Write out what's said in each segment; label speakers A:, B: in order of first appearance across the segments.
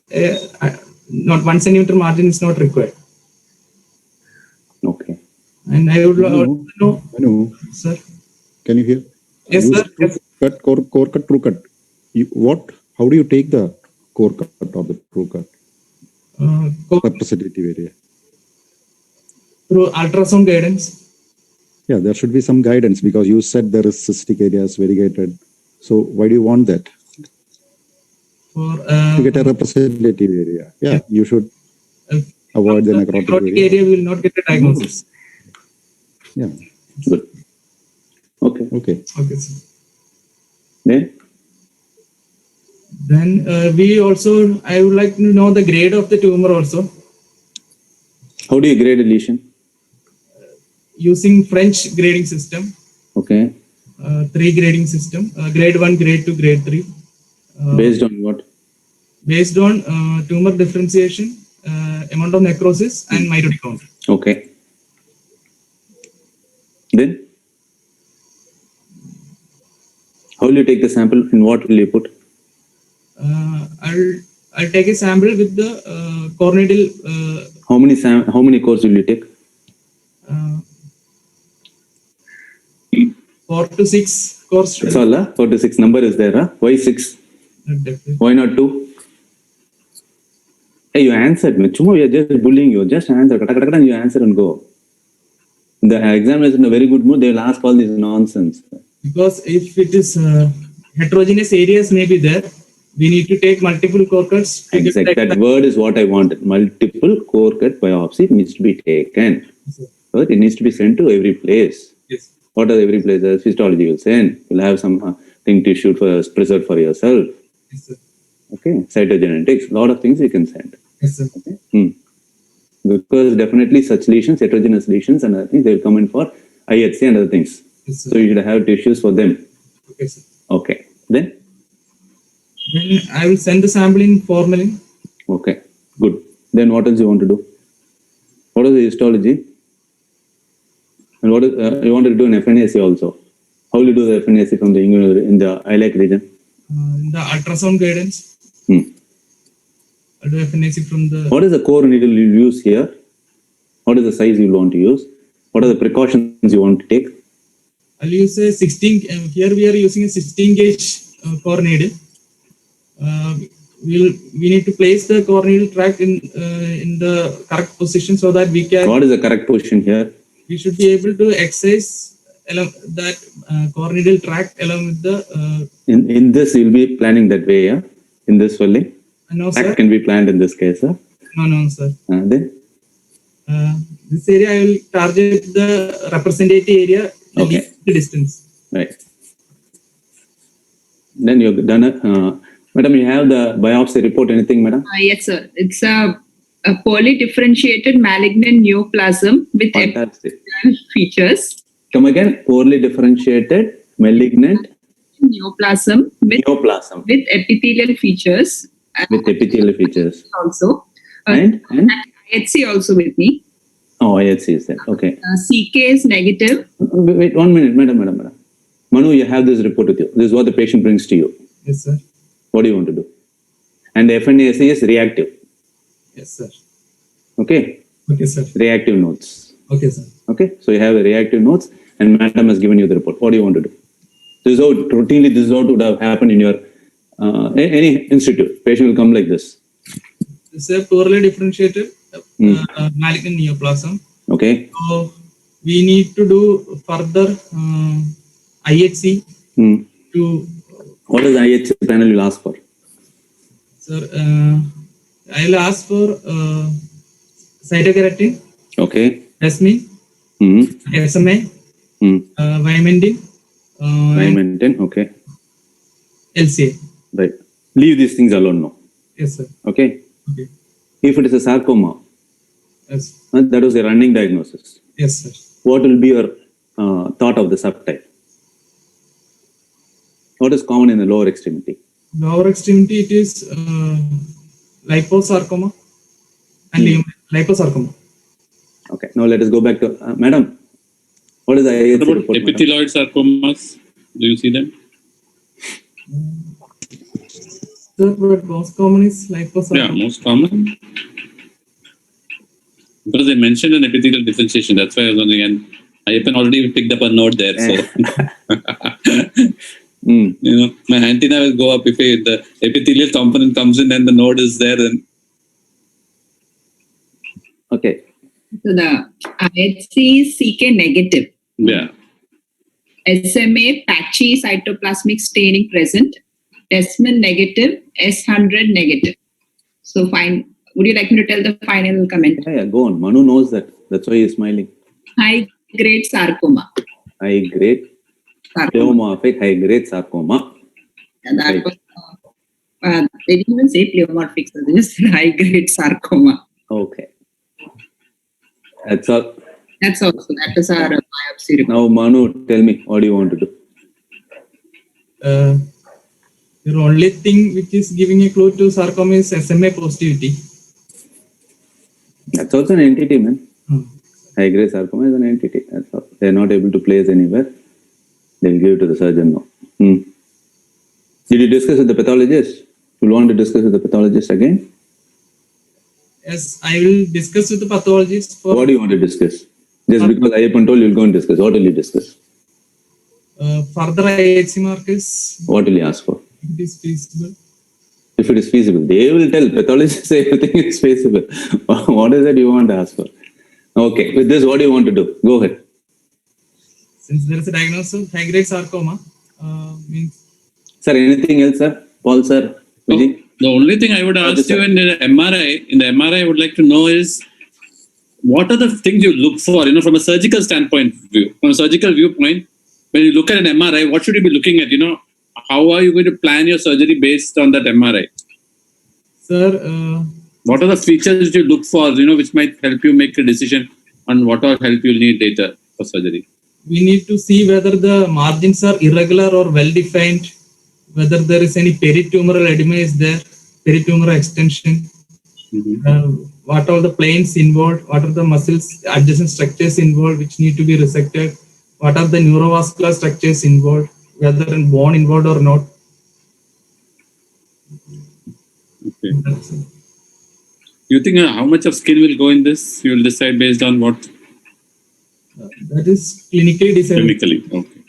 A: not 1 centimeter margin is not required.
B: Okay.
A: And I would also know.
C: Manu,
A: Sir.
C: can you hear?
A: Yes,
C: Use
A: sir.
C: True cut, core cut, true cut. How do you take the core cut or the true cut? Representative area.
A: Through ultrasound guidance.
C: Yeah, there should be some guidance because you said there is cystic areas variegated. So why do you want that? To get a representative area. Yeah, you should avoid the necrotic
A: area. We will not get a diagnosis.
C: Yeah.
B: Good. Okay.
A: Okay, sir.
B: Then
A: we also, I would like to know the grade of the tumor also.
B: How do you grade a lesion?
A: Using French grading system.
B: Okay.
A: 3 grading system. Grade 1, grade 2, grade 3.
B: Based on what?
A: Based on tumor differentiation, amount of necrosis, and mitotic count.
B: Okay. Then? How will you take the sample and what will you put?
A: I'll take a sample with the corneal.
B: How many cores will you take?
A: 4 to 6 cores.
B: That's all, 4 to 6 number is there, huh? Why 6? Why not 2? Hey, you answered me. We are just bullying you. Just answer. And you answer and go. The examiner is in a very good mood. They will ask all this nonsense.
A: Because if it is heterogeneous areas may be there, we need to take multiple core cuts.
B: Exactly. That word is what I wanted. Multiple core cut biopsy needs to be taken.
A: Yes,
B: so it needs to be sent to every place.
A: Yes.
B: What are every places? Histology will send. You'll have some thing to shoot for preserve for yourself.
A: Yes, sir.
B: Okay. Cytogenetics. A lot of things you can send.
A: Yes, sir.
B: Okay. Because definitely such lesions, heterogeneous lesions and other things, they will come in for IHC and other things.
A: Yes, sir.
B: So you should have tissues for them.
A: Okay, sir.
B: Okay. Then
A: I will send the sample in formalin.
B: Okay. Good. Then what else you want to do? What is the histology? And what is you want to do an FNAC also? How will you do the FNAC from the in the iliac region?
A: In the ultrasound guidance. I'll do FNAC from the.
B: What is the core needle you use here? What is the size you want to use? What are the precautions you want to take?
A: I'll use a 16. Here we are using a 16 gauge core needle. We need to place the core needle tract in the correct position so that we can.
B: What is the correct position here?
A: We should be able to excise that core needle tract along with the.
B: In this, you'll be planning that way, yeah? In this swelling?
A: No,
B: tract
A: sir.
B: Can be planned in this case, huh?
A: No, sir.
B: Then?
A: This area I will target the representative area.
B: Okay.
A: The distance.
B: Right. Then you've done it. Madam, you have the biopsy report, anything, madam?
D: Yes, sir. It's a poorly differentiated malignant neoplasm with epithelial features.
B: Come again. Poorly differentiated malignant
D: neoplasm with epithelial features.
B: With epithelial features.
D: Also.
B: And
D: IHC also with me.
B: Oh, IHC is there. Okay.
D: CK is negative.
B: Wait 1 minute, madam. Manu, you have this report with you. This is what the patient brings to you.
A: Yes, sir.
B: What do you want to do? And the FNAC is reactive.
A: Yes, sir.
B: Okay.
A: Okay, sir.
B: Reactive notes.
A: Okay, sir.
B: Okay. So you have a reactive notes and madam has given you the report. What do you want to do? This is how routinely this is what would have happened in your any institute. Patient will come like this.
A: This is a poorly differentiated malignant neoplasm.
B: Okay.
A: So we need to do further IHC to.
B: What is the IHC panel you'll ask for?
A: Sir, I'll ask for cytokeratin.
B: Okay.
A: Jasmine. SMA. Vimentin.
B: Vimentin. Okay.
A: LCA.
B: Right. Leave these things alone now.
A: Yes, sir.
B: Okay.
A: Okay.
B: If it is a sarcoma,
A: yes.
B: That was a running diagnosis.
A: Yes, sir.
B: What will be your thought of the subtype? What is common in the lower extremity?
A: Lower extremity, it is liposarcoma and liposarcoma.
B: Okay. Now let us go back to madam. What is the IHC
E: what about
B: report?
E: Epithelioid sarcomas? Do you see them?
A: Sir, but most common is liposarcoma.
E: Yeah, most common. Because they mentioned an epithelial differentiation. That's why I was wondering. And Ayyappan already picked up a note there. So, my antenna will go up if the epithelial component comes in and the node is there. Then
B: Okay.
D: So the IHC is CK negative.
E: yeah.
D: SMA patchy cytoplasmic staining present. Desmin negative. S100 negative. So fine. Would you like me to tell the final comment?
B: Yeah, go on. Manu knows that. That's why he's smiling.
D: High grade sarcoma.
B: High grade pleomorphic high grade sarcoma.
D: And that was, they didn't even say pleomorphic, so they just said high grade sarcoma.
B: Okay. That's all.
D: That's also, that is our biopsy report.
B: Now, Manu, tell me, what do you want to do?
A: The only thing which is giving a clue to sarcoma is SMA positivity.
B: That's also an entity, man.
A: Hmm.
B: High grade sarcoma is an entity. That's all. They're not able to place anywhere. They'll give it to the surgeon now. Did you discuss with the pathologist? You want to discuss with the pathologist again?
A: Yes, I will discuss with the pathologist for
B: What do you want to discuss? Just because Ayyappan told you'll go and discuss. What will you discuss?
A: further IHC markers.
B: What will you ask for?
A: If it is feasible.
B: If it is feasible, they will tell. Pathologists say everything is feasible. What is it you want to ask for? Okay, with this, what do you want to do? Go ahead.
A: Since there is a diagnosis of high-grade sarcoma, means
B: Sir, anything else, sir? Paul, sir? Vijay?
E: The only thing I would ask you in the MRI, I would like to know is what are the things you look for, from a surgical standpoint view, from a surgical viewpoint, when you look at an MRI, what should you be looking at, how are you going to plan your surgery based on that MRI?
A: sir,
E: What are the features you look for, which might help you make a decision on what all help you'll need later for surgery?
A: we need to see whether the margins are irregular or well-defined, whether there is any peritumoral edema is there, peritumoral extension, what are the planes involved, what are the muscles, adjacent structures involved which need to be resected, what are the neurovascular structures involved, whether in bone involved or not.
E: Okay. You think how much of skin will go in this? You will decide based on what?
A: That is clinically decided.
E: Clinically, okay.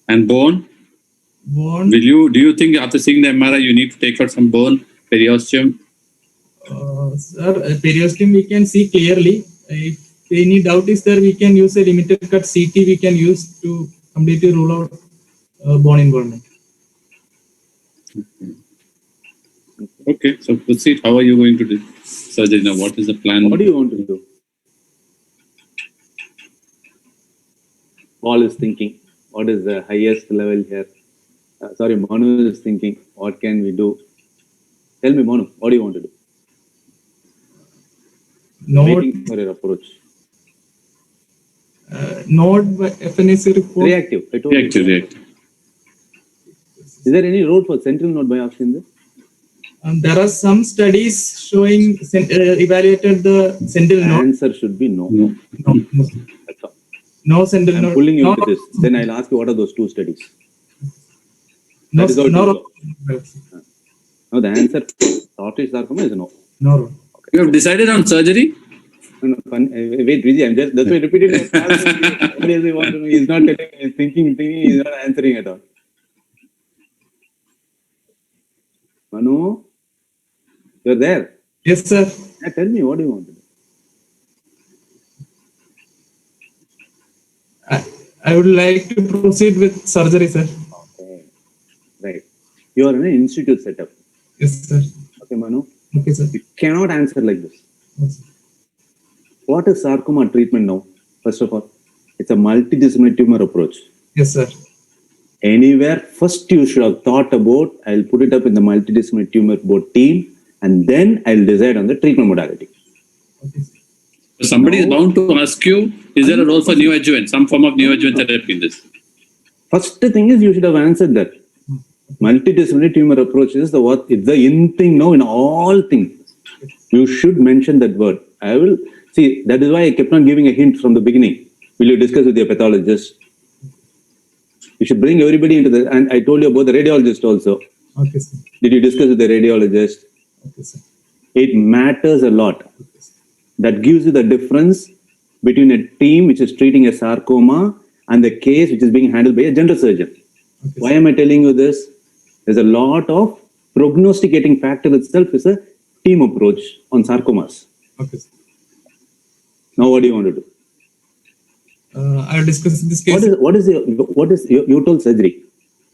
E: And bone?
A: Bone,
E: Do you think after seeing the MRI you need to take out some bone, periosteum?
A: sir, periosteum we can see clearly. If any doubt is there, we can use a limited cut CT we can use to completely rule out bone involvement.
E: Okay, so proceed. How are you going to do surgery now? What is the plan?
B: What do you want to do? Paul is thinking, what is the highest level here? Manu is thinking, what can we do? Tell me, Manu, what do you want to do? Waiting for your approach.
A: Node FNAC report.
B: Reactive. I told you.
E: Reactive.
B: Is there any role for sentinel node biopsy in this?
A: There are some studies showing evaluated the sentinel
B: The
A: node.
B: answer should be no.
A: No.
B: That's all.
A: No sentinel
B: I'm
A: node.
B: pulling you
A: no,
B: into this. Then I'll ask you what are those two studies.
A: No,
B: That is how it
A: no,
B: will go. Now the answer for Scottish sarcoma is no.
A: no.
E: You have decided on surgery?
B: No, wait, Vijay, that's why I repeated it. What does he want to know? He's not telling, he's thinking, he's not answering at all. Manu, you're there.
A: Yes, sir.
B: Yeah, tell me, what do you want to do?
A: I would like to proceed with surgery, sir.
B: Okay, right. You are in an institute setup.
A: Yes, sir.
B: Okay, Manu,
A: Okay, sir.
B: you cannot answer like this.
A: Yes, sir.
B: What is sarcoma treatment now? First of all, it's a multidisciplinary tumor approach.
A: Yes, sir.
B: Anywhere, first you should have thought about, I'll put it up in the multidisciplinary tumor board team, and then I'll decide on the treatment modality.
A: Okay, sir.
E: Somebody is bound to ask you, is there a role for neoadjuvant, some form of neoadjuvant therapy in this?
B: First thing is you should have answered that. Multidisciplinary tumor approach is it's the in thing now in all things. You should mention that word. I will see, that is why I kept on giving a hint from the beginning. Will you discuss with your pathologist? You should bring everybody into the, and I told you about the radiologist also.
A: Okay, sir.
B: Did you discuss with the radiologist?
A: Okay, sir.
B: It matters a lot.
A: Okay, sir.
B: That gives you the difference between a team which is treating a sarcoma and the case which is being handled by a general surgeon.
A: Okay,
B: Why
A: sir.
B: am I telling you this? There's a lot of prognosticating factor itself is a team approach on sarcomas.
A: Okay, sir.
B: Now, what do you want to do?
A: I'll discuss this case.
B: You told surgery,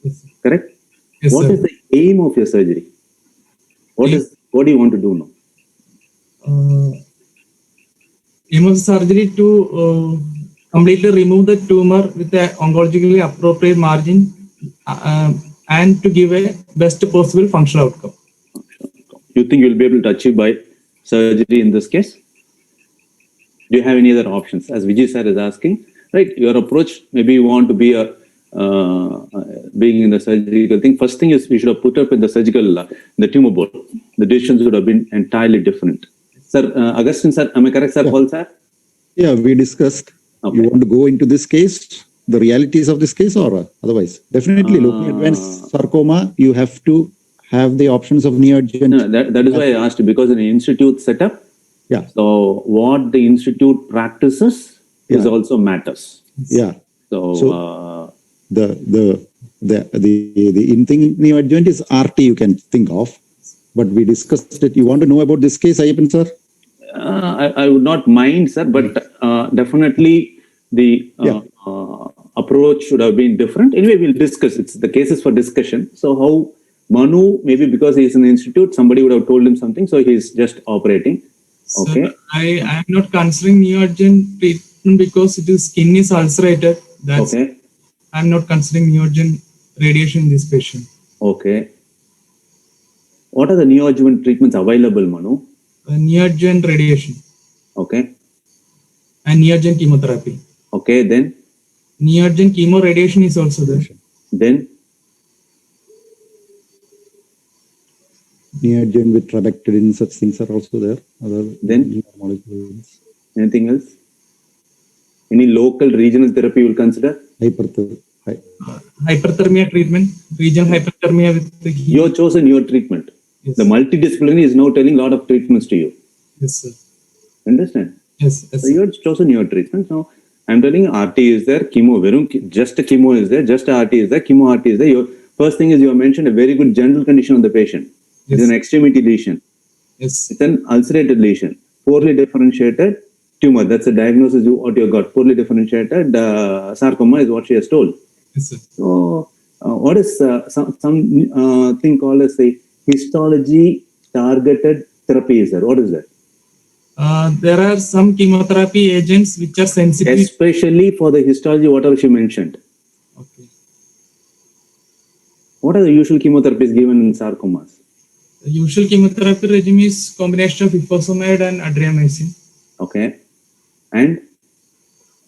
A: Yes, sir.
B: correct?
A: Yes,
B: What
A: sir.
B: is the aim of your surgery? What do you want to do now?
A: Aim of surgery to completely remove the tumor with an oncologically appropriate margin and to give a best possible functional outcome.
B: You think you'll be able to achieve by surgery in this case? Do you have any other options? As Vijay sir is asking, right? Your approach, maybe you want to be being in the surgical thing. First thing is we should have put up in the surgical, the tumor board. The decisions would have been entirely different. Sir, Augustine sir, am I correct, sir?
C: Yeah.
B: Paul sir?
C: Yeah, we discussed.
B: Okay.
C: You want to go into this case, the realities of this case, or otherwise? Definitely, looking at advanced sarcoma, you have to have the options of neoadjuvant.
B: No, that is why I asked you, because in an institute setup,
C: Yeah,
B: so what the institute practices is
C: Yeah.
B: also matters.
C: yeah.
B: So,
C: The in thing neoadjuvant is RT you can think of, but we discussed it. You want to know about this case, Ayyappan sir?
B: I would not mind, sir, but definitely the approach should have been different. Anyway, we'll discuss. It's the cases for discussion. So how Manu, maybe because he's in the institute, somebody would have told him something, so he's just operating. Okay.
A: So I am not considering neoadjuvant treatment because skin is ulcerated. That's
B: Okay.
A: I'm not considering neoadjuvant radiation in this patient.
B: Okay. What are the neoadjuvant treatments available, Manu?
A: Neoadjuvant radiation
B: Okay.
A: and neoadjuvant chemotherapy.
B: Okay. Then
A: Neoadjuvant chemo radiation is also there.
C: Neoadjuvant with trabectedin, such things are also there. Other
B: Then?
C: molecules.
B: anything else? Any local regional therapy you will consider?
A: Hyperthermia treatment, regional hyperthermia with the
B: You have chosen your treatment.
A: Yes.
B: The multidisciplinary is now telling a lot of treatments to you.
A: Yes, sir.
B: Understand?
A: Yes, yes.
B: So you have chosen your treatment. Now I'm telling you, RT is there, chemo, just a chemo is there, just a RT is there, chemo RT is there. Your first thing is you have mentioned a very good general condition on the patient.
A: Yes.
B: It's an extremity lesion.
A: Yes.
B: It's an ulcerated lesion, poorly differentiated tumor. That's a diagnosis what you got. Poorly differentiated sarcoma is what she has told.
A: Yes, sir.
B: So, what is some thing called as a histology targeted therapy? Is there? What is that?
A: There are some chemotherapy agents which are sensitive.
B: Especially for the histology, whatever she mentioned.
A: Okay.
B: What are the usual chemotherapies given in sarcomas?
A: The usual chemotherapy regime is combination of ifosfamide and adriamycin,
B: Okay, and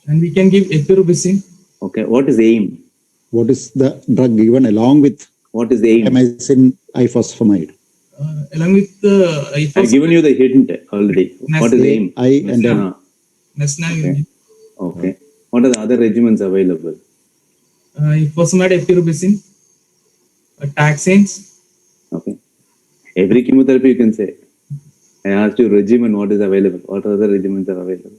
A: and we can give epirubicin.
B: okay, what is AIM?
C: What is the drug given along with
B: What is AIM?
C: amycin ifosfamide?
A: Along with the
B: I've given you the hint already. What is AIM?
C: I and M.
B: Ah,
A: Nesna,
B: okay. Okay. What are the other regimens available?
A: ifosfamide, epirubicin, taxanes.
B: Okay. Every chemotherapy you can say. I asked you regimen, what is available? What other regimens are available?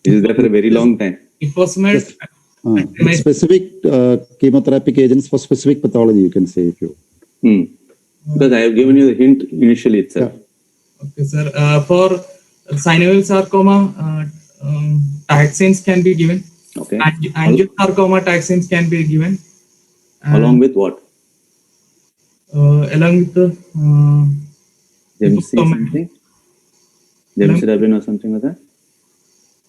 B: It is there for a very long time.
A: Ifosfamide.
C: Specific chemotherapy agents for specific pathology, you can say if you.
B: Because I have given you the hint initially itself.
A: Okay, sir. For synovial sarcoma, taxanes can be given.
B: Okay.
A: Angiosarcoma, taxanes can be given.
B: Along with what?
A: Along with the
B: Gemci something? Gemcitabine or something like that?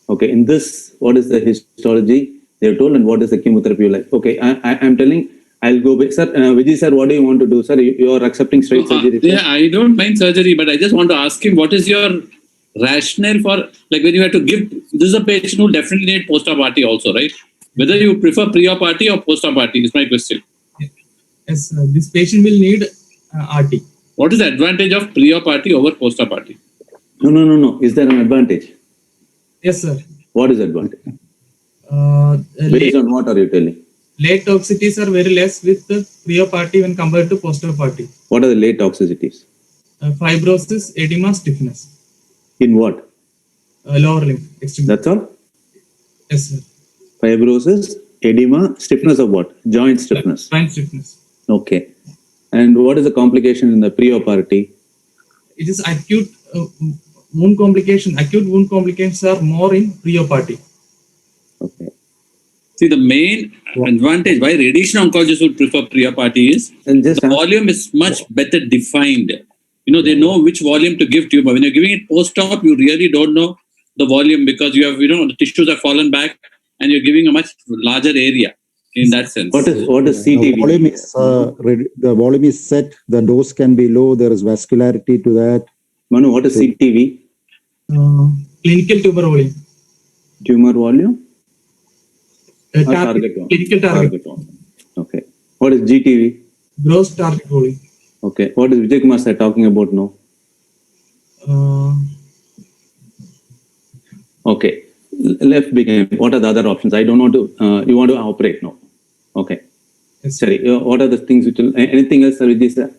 B: Okay. In this, what is the histology they have told and what is the chemotherapy you like? Okay. I'm telling, I'll go back. Sir, Vijay sir, what do you want to do? Sir, you are accepting straight surgery?
E: Yeah, I don't mind surgery, but I just want to ask him, what is your rationale for, like when you have to give, this is a patient who definitely need post-op RT also, right? Whether you prefer pre-op RT or post-op RT is my question.
A: Yes, this patient will need RT.
E: What is the advantage of pre-op RT over post-op RT?
B: No. Is there an advantage?
A: Yes, sir.
B: What is advantage? Based on what are you telling?
A: Late toxicities are very less with the pre-op-RT when compared to post-op-RT.
B: What are the late toxicities?
A: Fibrosis, edema, stiffness.
B: In what?
A: Lower limb, extremity.
B: That's all?
A: Yes, sir.
B: Fibrosis, edema, stiffness of what? Joint stiffness.
A: Joint stiffness.
B: Okay. And what is the complication in the pre-op RT?
A: It is acute wound complication. Acute wound complications are more in pre-op-RT.
B: Okay.
E: See, the main advantage why radiation oncologists would prefer pre-op-RT is
B: And just
E: the volume is much better defined. You know, they know which volume to give to you. But when you're giving it post-op, you really don't know the volume because you have, the tissues have fallen back and you're giving a much larger area in that sense.
B: what is
C: The
B: CTV?
C: volume is set, the dose can be low, there is vascularity to that.
B: Manu, what is CTV?
A: Clinical tumor volume.
B: Tumor volume? Or
A: Target,
B: volume?
A: clinical target.
B: Volume. Okay. What is GTV?
A: Gross target volume.
B: Okay. What is Vijay Kumar sir talking about now? Okay. Left became, what are the other options? I don't want to, you want to operate now. Okay.
A: Yes.
B: Sorry. What are the things which will, anything else, Vijay sir?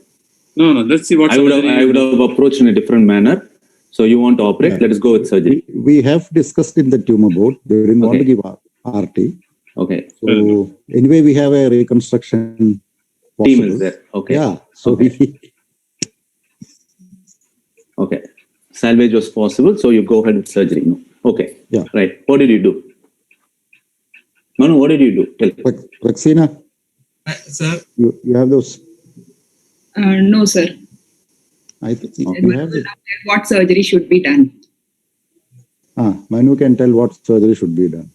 E: No, let's see what
B: I would have approached in a different manner. So you want to operate?
C: Yeah.
B: Let us go with surgery.
C: We have discussed in the tumor board, they didn't want to
B: Okay.
C: give RT.
B: Okay.
C: So anyway, we have a reconstruction
B: Team
C: possible.
B: is there. Okay.
C: Yeah, so
B: Okay. Okay. Salvage was possible, so you go ahead with surgery. No. Okay.
C: Yeah.
B: Right. What did you do? Manu, what did you do? Tell me.
C: Praxina,
A: Sir,
C: you have those?
D: No, sir.
C: I think
B: Okay.
C: you have it.
D: What surgery should be done?
C: Manu can tell what surgery should be done.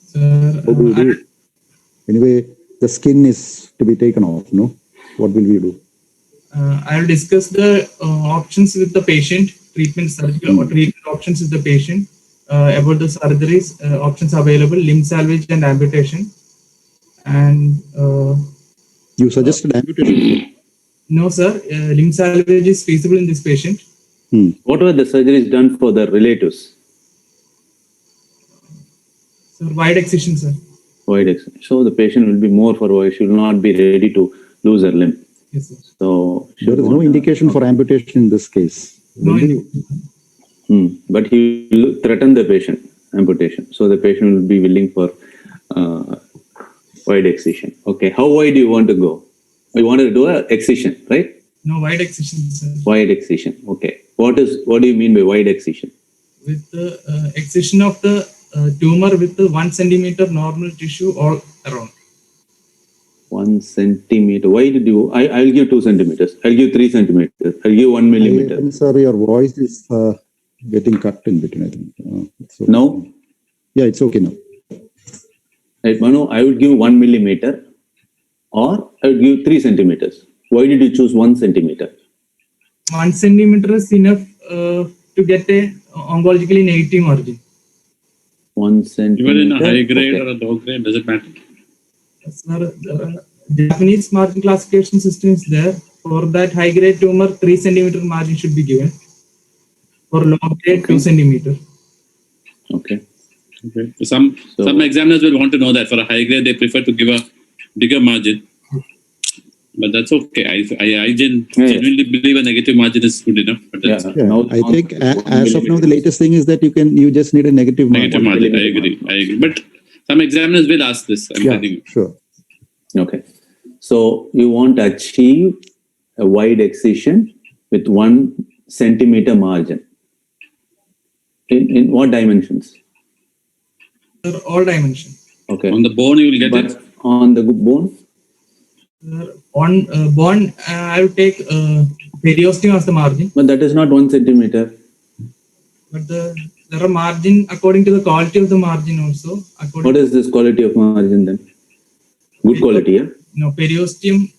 A: sir,
C: What do we do? Anyway, the skin is to be taken off, no? What will we do?
A: I will discuss the options with the patient, treatment surgical or treatment options with the patient about the surgeries, options available, limb salvage and amputation. And
C: You suggested amputation.
A: no, sir, limb salvage is feasible in this patient.
B: What were the surgeries done for the relatives?
A: Sir, wide excision, sir.
B: Wide excision. So the patient will be more for wide. She will not be ready to lose her limb.
A: Yes, sir.
B: So she
C: There is no
B: won't-
C: indication for amputation in this case.
A: No
B: But he will threaten the patient amputation. So the patient will be willing for wide excision. Okay. How wide do you want to go? You want to do a excision, right?
A: No wide excision, sir.
B: Wide excision. Okay. What do you mean by wide excision?
A: With the excision of the tumor with the 1 centimeter normal tissue all around.
B: 1 centimeter. Why did you? I'll give 2 centimeters. I'll give 3 centimeters. I'll give 1 millimeter.
C: Sir, your voice is getting cut in between, I think. It's okay.
B: No?
C: Yeah, it's okay now.
B: Right, Manu, I would give 1 millimeter or I would give 3 centimeters. Why did you choose 1 centimeter?
A: 1 centimeter is enough to get a oncologically negative margin.
B: 1 centimeter.
E: Even in a high grade
B: Okay.
E: or a low grade, does it matter?
A: Sir, Japanese margin classification system is there. For that high grade tumor, 3 centimeter margin should be given. For low grade, 2 centimeter.
B: Okay.
E: Okay. So some examiners will want to know that for a high grade, they prefer to give a bigger margin. But that's okay. I genuinely believe a negative margin is good enough. But that's
C: Yeah,
B: Now
C: I think
B: one
C: as of now, the
B: millimeter.
C: latest thing is that you just need a negative
E: negative
C: margin.
E: margin. I agree. But some examiners will ask this. I'm
C: Yeah,
E: telling you.
C: sure.
B: Okay. So you want to achieve a wide excision with 1 centimeter margin. In what dimensions?
A: Sir, all dimension.
B: Okay.
E: On the bone, you will get it.
B: But on the bone?
A: Sir, on bone, I will take periosteum as the margin.
B: But that is not 1 centimeter.
A: But there are margin according to the quality of the margin also.
B: What is this quality of margin then? Good quality, yeah?
A: No, periosteum.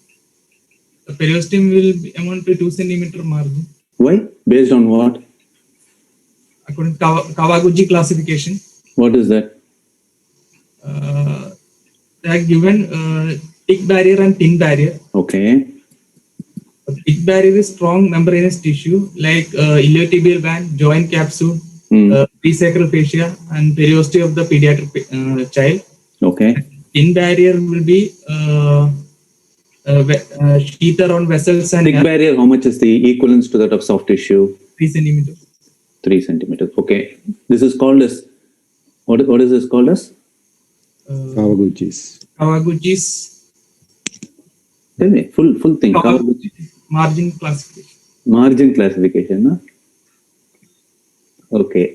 A: The periosteum will be amount to 2 centimeter margin
B: Why? Based on what?
A: according to Kawaguchi classification.
B: What is that?
A: They are given thick barrier and thin barrier.
B: Okay.
A: The thick barrier is strong membranous tissue like iliotibial band, joint capsule,
B: Hmm.
A: presacral fascia, and periosteum of the pediatric child.
B: Okay.
A: thin barrier will be sheath around vessels and
B: Thick barrier, how much is the equivalence to that of soft tissue?
A: 3 centimeters.
B: 3 centimeters. Okay. This is called as, what is this called as?
C: Kawaguchis.
A: Kawaguchi's
B: Tell me, full thing. Kawaguchi.
A: margin classification.
B: Margin classification, huh? Okay.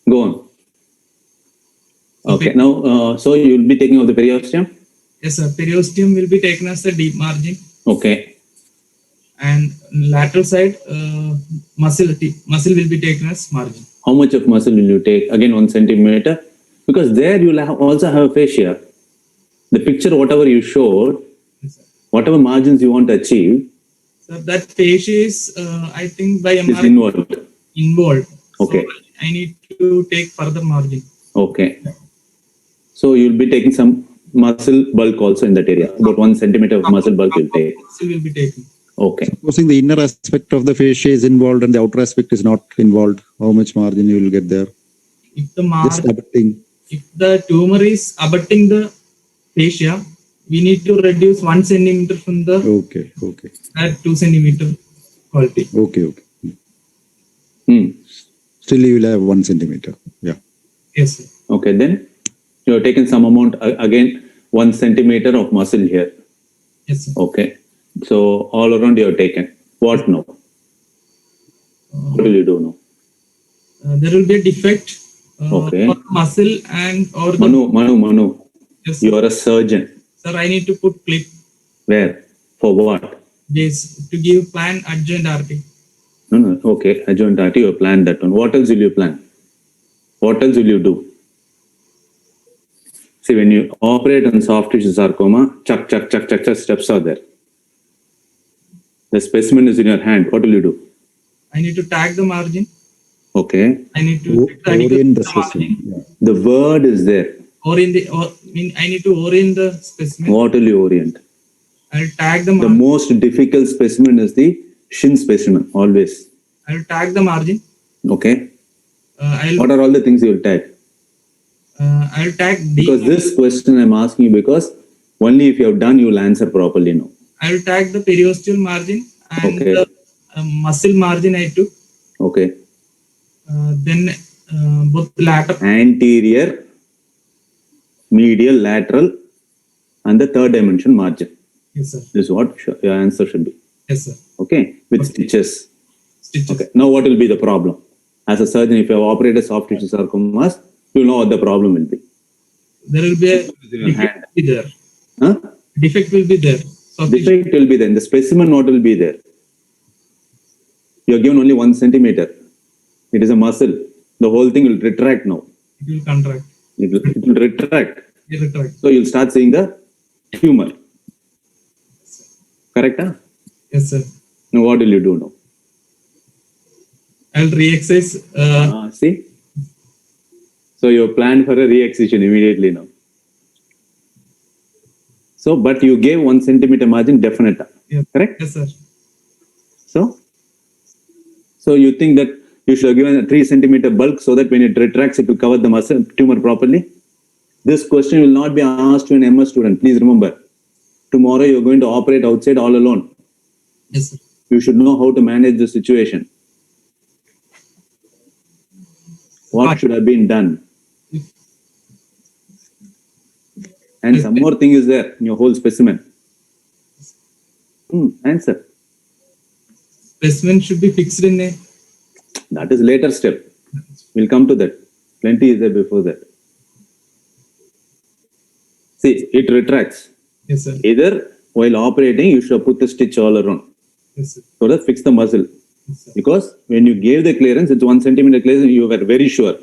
B: Go on. Okay. Now, so you will be taking off the periosteum?
A: Yes, sir. Periosteum will be taken as the deep margin,
B: Okay.
A: and lateral side muscle will be taken as margin.
B: How much of muscle will you take? Again, 1 centimeter. Because there you will also have a fascia. The picture, whatever you showed,
A: Yes, sir.
B: whatever margins you want to achieve,
A: So that fascia is, I think, by
B: is
A: MRI
B: involved.
A: So
B: Okay.
A: I need to take further margin.
B: Okay. So you'll be taking some muscle bulk also in that area. About 1 centimeter of muscle bulk you'll take.
A: Muscle will be taken.
B: Okay.
C: Supposing the inner aspect of the fascia is involved and the outer aspect is not involved, how much margin you will get there?
A: If the
C: Just abutting.
A: if the tumor is abutting the fascia, we need to reduce 1 centimeter from the
C: Okay.
A: 2 centimeter quality.
C: Okay.
B: Hmm.
C: Still you will have 1 centimeter. Yeah.
A: Yes, sir.
B: Okay. Then you have taken some amount, again, 1 centimeter of muscle here.
A: Yes, sir.
B: Okay. So all around you have taken. What now? What will you do now?
A: There will be a defect
B: Okay.
A: for the muscle and or the
B: Manu.
A: yes,
B: You are a surgeon.
A: sir. I need to put clip
B: Where? For what?
A: base to give plan adjoint RT.
B: No. Okay. Adjoint RT, you have planned that one. What else will you plan? What else will you do? See, when you operate on soft tissue sarcoma, chuck, steps are there. The specimen is in your hand. What will you do?
A: I need to tag the margin.
B: Okay.
A: I need to check the
C: Orient
A: adequacy
C: the
A: of the margin.
C: specimen. Yeah.
B: The word is there.
A: I need to orient the specimen.
B: What will you orient?
A: I'll tag the
B: The
A: margin.
B: most difficult specimen is the shin specimen, always.
A: I'll tag the margin.
B: Okay.
A: I'll
B: What are all the things you will tag?
A: I'll tag deep.
B: Because this question I'm asking you because only if you have done, you will answer properly now.
A: I'll tag the periosteal margin and
B: Okay.
A: the muscle margin I took.
B: Okay.
A: Then both lateral.
B: Anterior, medial, lateral, and the third dimension margin.
A: Yes, sir.
B: This is what your answer should be.
A: Yes, sir.
B: Okay. With
A: Okay.
B: stitches.
A: Stitches.
B: Okay. Now what will be the problem? As a surgeon, if you have operated soft tissue sarcomas, you know what the problem will be.
A: There will be a
B: in your hand.
A: defect will be there.
B: Huh?
A: Defect will be there. So
B: Defect will be there. The specimen what will be there? You are given only 1 centimeter. It is a muscle. The whole thing will retract now.
A: it will contract.
B: It will retract.
A: It retract.
B: So you'll start seeing the tumor. Correct? Huh?
A: Yes, sir.
B: Now what will you do now?
A: I'll re-excise.
B: See? So you plan for a re-excision immediately now. So, but you gave 1 centimeter margin definite.
A: Yes.
B: Correct?
A: Yes, sir.
B: So you think that you should have given a 3 centimeter bulk so that when it retracts, it will cover the muscle tumor properly? This question will not be asked to an MS student. Please remember, tomorrow you're going to operate outside all alone.
A: Yes, sir.
B: You should know how to manage the situation. What should have been done? And some more thing is there in your whole specimen. Answer.
A: Specimen should be fixed in a.
B: That is later step. We'll come to that. Plenty is there before that. See, it retracts.
A: Yes, sir.
B: Either while operating, you should put the stitch all around
A: Yes, sir.
B: so that fix the muscle.
A: Yes, sir.
B: Because when you gave the clearance, it's 1 centimeter clearance, you were very sure.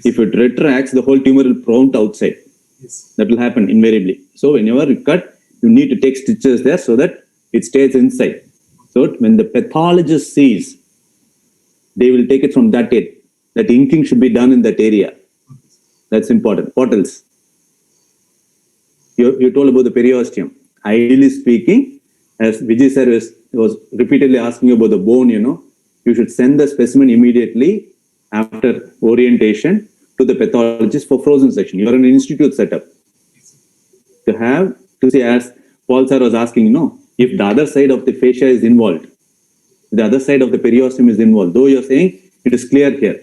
B: If it retracts, the whole tumor will prompt outside.
A: Yes.
B: That will happen invariably. So whenever you cut, you need to take stitches there so that it stays inside. So when the pathologist sees, they will take it from that area. That inking should be done in that area. That's important. What else? You told about the periosteum. Ideally speaking, as Vijay sir was repeatedly asking about the bone, you should send the specimen immediately after orientation to the pathologist for frozen section. You are in an institute setup. to have to see, as Paul sir was asking, if the other side of the fascia is involved, the other side of the periosteum is involved, though you're saying it is clear here.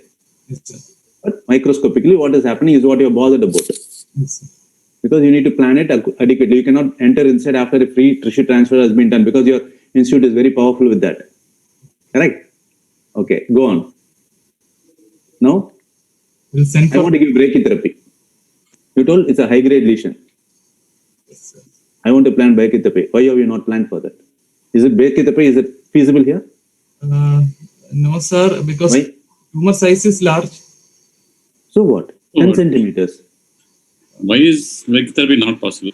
A: Yes, sir.
B: But microscopically, what is happening is what you're bothered about.
A: Yes, sir.
B: Because you need to plan it adequately. You cannot enter inside after a free tissue transfer has been done, because your institute is very powerful with that. Correct? Okay, go on. Now,
A: We'll send
B: I
A: for.
B: want to give brachytherapy. You told it's a high-grade lesion.
A: Yes, sir.
B: I want to plan brachytherapy. Why have you not planned for that? Is it brachytherapy? Is it feasible here?
A: No, sir, because
B: Why?
A: tumor size is large.
B: So what? 10 centimeters.
E: Why is brachytherapy not possible?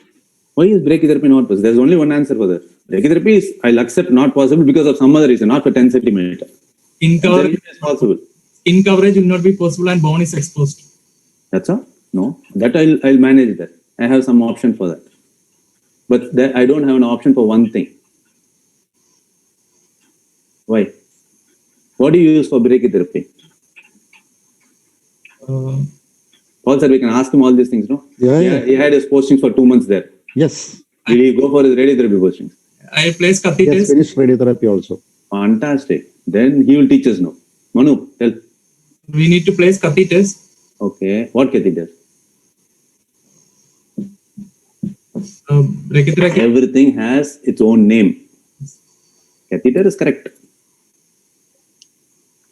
B: Why is brachytherapy not possible? There's only one answer for that. Brachytherapy is, I'll accept, not possible because of some other reason, not for 10 centimeters.
A: Skin coverage,
B: Is possible.
A: skin coverage will not be possible and bone is exposed.
B: That's all? No. That I'll manage that. I have some option for that. But I don't have an option for one thing. Why? What do you use for brachytherapy? Paul sir, we can ask him all these things, no?
C: Yeah.
B: He had his postings for 2 months there.
C: Yes.
B: Will he go for his radiotherapy postings?
A: I place
C: He has
A: catheters.
C: finished radiotherapy also.
B: Fantastic. Then he will teach us now. Manu, tell.
A: We need to place catheters.
B: Okay. What catheter?
A: Brachytherapy.
B: Everything has its own name. Catheter is correct.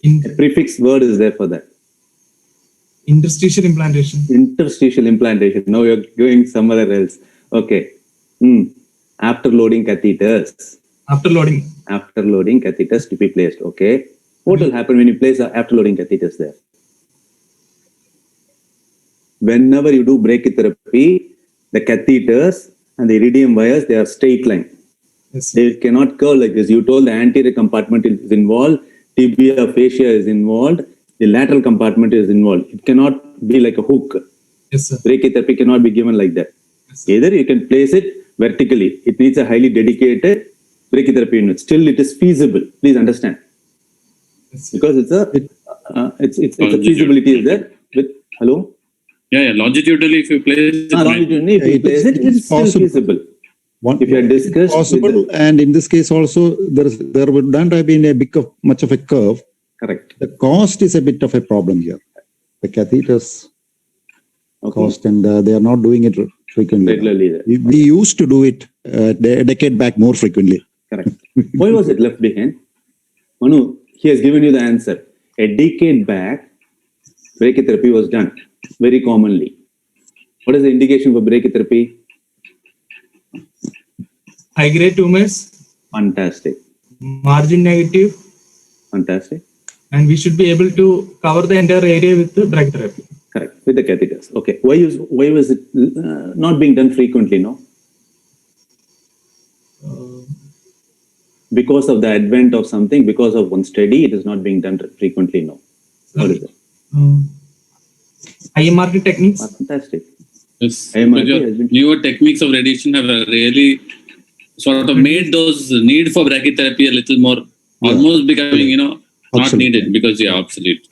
B: A prefix word is there for that.
A: Interstitial implantation.
B: Interstitial implantation. Now you're going somewhere else. Okay. After loading catheters.
A: After loading.
B: After loading catheters to be placed. Okay. What will happen when you place after loading catheters there? Whenever you do brachytherapy, the catheters and the iridium wires, they are straight line.
A: Yes, sir.
B: They cannot curve like this. You told the anterior compartment is involved, tibia fascia is involved, the lateral compartment is involved. It cannot be like a hook.
A: Yes, sir.
B: Brachytherapy cannot be given like that.
A: Yes, sir.
B: Either you can place it vertically. It needs a highly dedicated brachytherapy unit. Still, it is feasible. Please understand,
A: Yes, sir.
B: because it's a feasibility is there. With hello,
E: Yeah, longitudinally, if you place it, right.
B: longitudinally, if you
C: It
B: place
C: is-
B: it,
C: it
B: it's
C: is
B: still
C: possible.
B: feasible.
C: One,
B: If you are discussed
C: possible,
B: with
C: and in this case also, there would not have been much of a curve.
B: correct.
C: The cost is a bit of a problem here. The catheters
B: Okay.
C: cost, and they are not doing it frequently.
B: Regularly there.
C: We used to do it a decade back more frequently.
B: Correct. Why was it left behind? Manu, he has given you the answer. A decade back, brachytherapy was done very commonly. What is the indication for brachytherapy?
A: High grade tumors,
B: Fantastic.
A: margin negative,
B: Fantastic.
A: and we should be able to cover the entire area with the brachytherapy.
B: Correct. With the catheters. Okay. Why was it not being done frequently? No. Because of the advent of something, because of one study, it is not being done frequently. No. What is it?
A: IMRT techniques.
B: Fantastic.
E: Yes.
B: IMRT
E: But your
B: has been-
E: newer techniques of radiation have really sort of made those need for brachytherapy a little more, almost becoming, not
C: Absolutely.
E: needed because obsolete.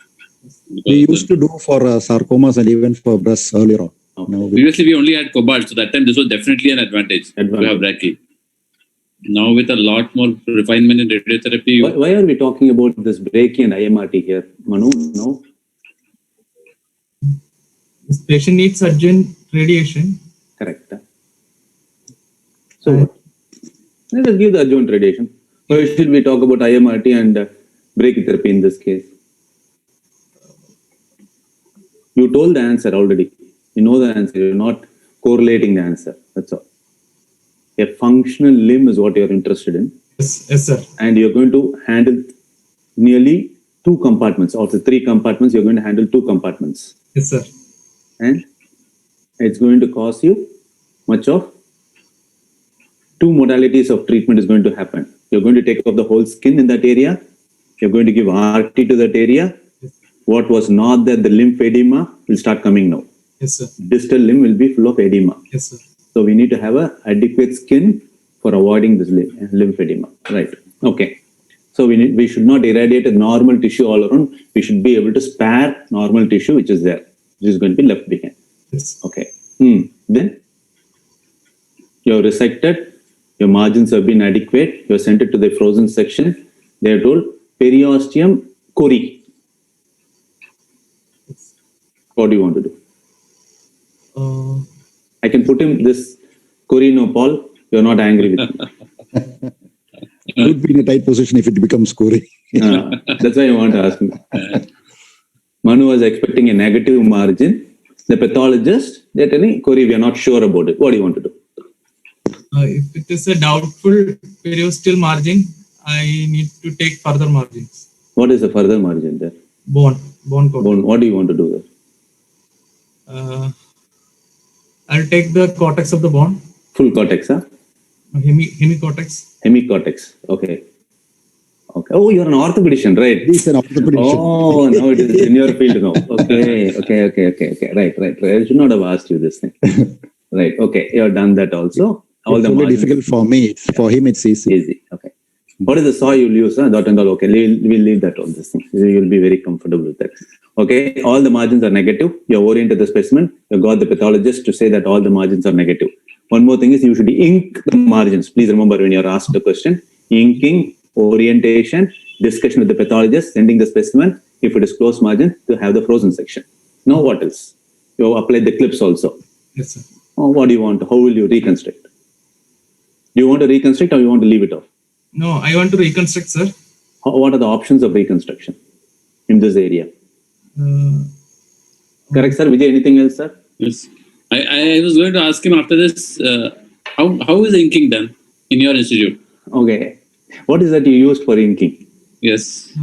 C: We
E: Because
C: used to do for sarcomas and even for breasts earlier on.
B: Okay.
C: Now we,
E: previously we only had cobalt, so that time this was definitely an advantage to have brachy. Now with a lot more refinement in radiotherapy,
B: Why are we talking about this brachy and IMRT here, Manu? No.
A: This patient needs urgent radiation.
B: Correct. So what? Let us give the adjuvant radiation. Why should we talk about IMRT and brachytherapy in this case? You told the answer already. You know the answer. You're not correlating the answer. That's all. A functional limb is what you're interested in.
A: Yes, sir.
B: And you're going to handle nearly 2 compartments. Out of the 3 compartments, you're going to handle 2 compartments.
A: Yes, sir.
B: And it's going to cost you much of 2 modalities of treatment is going to happen. You're going to take off the whole skin in that area. You're going to give RT to that area. What was not there, the lymph edema will start coming now.
A: Yes, sir.
B: Distal limb will be full of edema.
A: Yes, sir.
B: So we need to have a adequate skin for avoiding this lymph edema. Right. Okay. So we should not irradiate a normal tissue all around. We should be able to spare normal tissue which is there, which is going to be left behind.
A: Yes.
B: Okay. Then You have resected, your margins have been adequate, you have sent it to the frozen section. They are told periosteum cori. What do you want to do? I can put him this cori, no, Paul. You're not angry with me.
C: Could be in a tight position if it becomes Corey.
B: That's why I want to ask him. Manu was expecting a negative margin. The pathologist, they're telling Corey, we are not sure about it. What do you want to do?
A: If it is a doubtful periosteal margin, I need to take further margins.
B: What is the further margin there?
A: Bone coating.
B: Bone. What do you want to do there?
A: I'll take the cortex of the bone,
B: Full cortex, huh?
A: hemicortex.
B: Hemicortex. Okay. Okay. Oh, you're an orthopedician, right?
C: He's an orthopedic.
B: Oh, now it is in your field now. Okay. Right. I should not have asked you this thing. Right. Okay. You have done that also. All
C: It's
B: the
C: only
B: margins.
C: difficult for me. For him, it's easy.
B: Easy. Okay. What is the saw you'll use? Dot and all. Okay. We'll leave that all this thing. You'll be very comfortable with that. Okay. All the margins are negative. You have oriented the specimen. You got the pathologist to say that all the margins are negative. One more thing is you should ink the margins. Please remember when you're asked a question, inking, orientation, discussion with the pathologist, sending the specimen. If it is closed margin, to have the frozen section. Now what else? You have applied the clips also.
A: Yes, sir.
B: Oh, what do you want? How will you reconstruct? Do you want to reconstruct or you want to leave it off?
A: No, I want to reconstruct, sir.
B: What are the options of reconstruction in this area? Correct, sir. Vijay, anything else, sir?
E: Yes. I was going to ask him after this, how is the inking done in your institute?
B: Okay. What is that you used for inking?
E: Yes.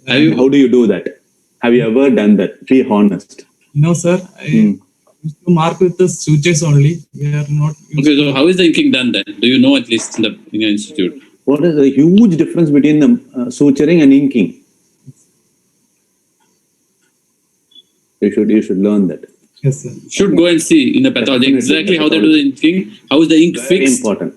B: And how do you do that? Have you ever done that? Be honest.
A: No, sir. I used to mark with the sutures only. We are not.
E: Okay, so how is the inking done then? Do you know at least in your institute?
B: What is the huge difference between the suturing and inking? You should learn that.
A: Yes, sir.
E: Should go and see in the pathology
B: Definitely
E: exactly
B: in the
E: how they do the inking, how is the ink
B: Very
E: fixed,
B: important.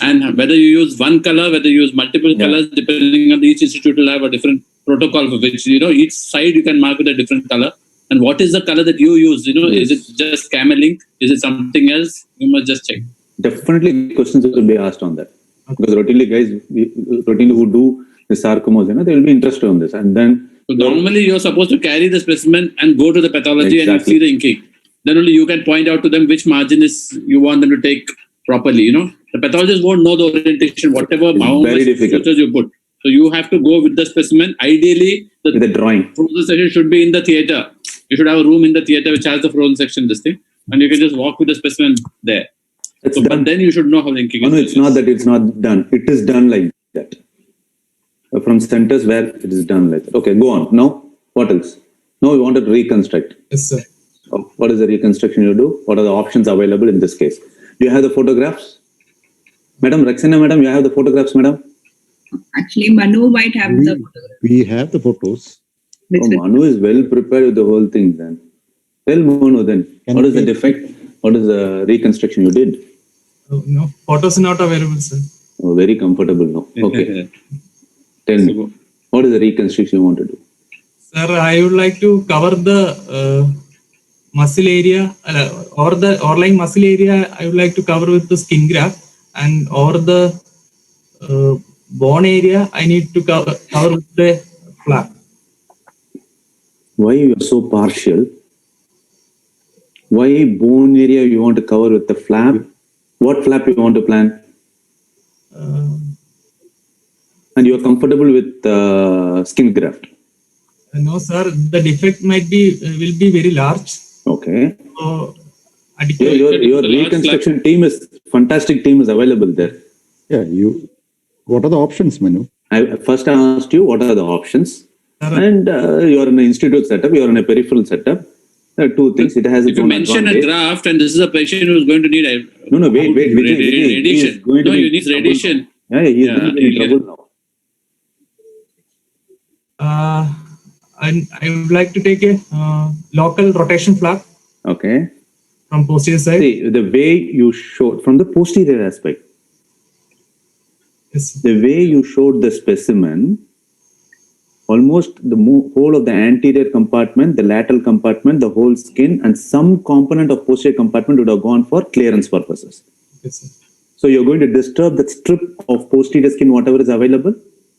E: and whether you use one color, whether you use multiple colors, depending on each institute will have a different protocol for which, each side you can mark with a different color. And what is the color that you use? Is it just camel ink? Is it something else? You must just check.
B: Definitely questions will be asked on that. Because routinely guys, who do the sarcomas, they will be interested on this. And then
E: So normally you're supposed to carry the specimen and go to the pathology and you
B: Exactly.
E: see the inking. Then only you can point out to them which margin is you want them to take properly. The pathologist won't know the orientation, whatever how
B: very
E: much
B: difficult.
E: sutures you put. So you have to go with the specimen. Ideally,
B: with the drawing.
E: frozen section should be in the theater. You should have a room in the theater which has the frozen section, this thing, and you can just walk with the specimen there.
B: It's
E: So,
B: done.
E: but then you should know how the inking
B: No,
E: is.
B: it's not that it's not done. It is done like that. From centers where it is done like that. Okay, go on. Now, what else? Now we wanted to reconstruct.
A: Yes, sir.
B: Oh, what is the reconstruction you do? What are the options available in this case? Do you have the photographs? Madam, Rexina, madam, you have the photographs, madam?
D: Actually, Manu might have the
C: We have the photos.
B: Oh, Manu is well prepared with the whole thing then. Tell Manu then.
C: Can
B: What is the
C: we-
B: defect? What is the reconstruction you did?
A: No, photos are not available, sir.
B: Oh, very comfortable now. Okay. Tell me. What is the reconstruction you want to do?
A: Sir, I would like to cover the muscle area or the overlying muscle area. I would like to cover with the skin graft, and over the bone area, I need to cover with the flap.
B: Why you are so partial? Why bone area you want to cover with the flap? What flap you want to plan? And you are comfortable with skin graft?
A: No, sir. The defect will be very large.
B: Okay.
A: So, adequate.
B: Your reconstruction team is fantastic. Team is available there.
C: Yeah, what are the options, Manu?
B: I first asked you what are the options, and you are in an institute setup. You are in a peripheral setup. There are two things. It has
E: If
B: its
E: you
B: own
E: mention a
B: advantage.
E: graft and this is a patient who is going to need
B: No, wait. Vijay, he is
E: radiation.
B: going to
E: No,
B: be
E: you need
B: trouble
E: radiation.
B: now. Yeah, he is
E: Yeah,
B: going to be in
E: yeah.
B: trouble now.
A: I would like to take a local rotation flap
B: Okay.
A: from posterior side.
B: See, the way you showed from the posterior aspect,
A: Yes,
B: the way you showed the specimen, almost the whole of the anterior compartment, the lateral compartment, the whole skin, and some component of posterior compartment would have gone for clearance purposes.
A: yes, sir.
B: So you're going to disturb that strip of posterior skin, whatever is available.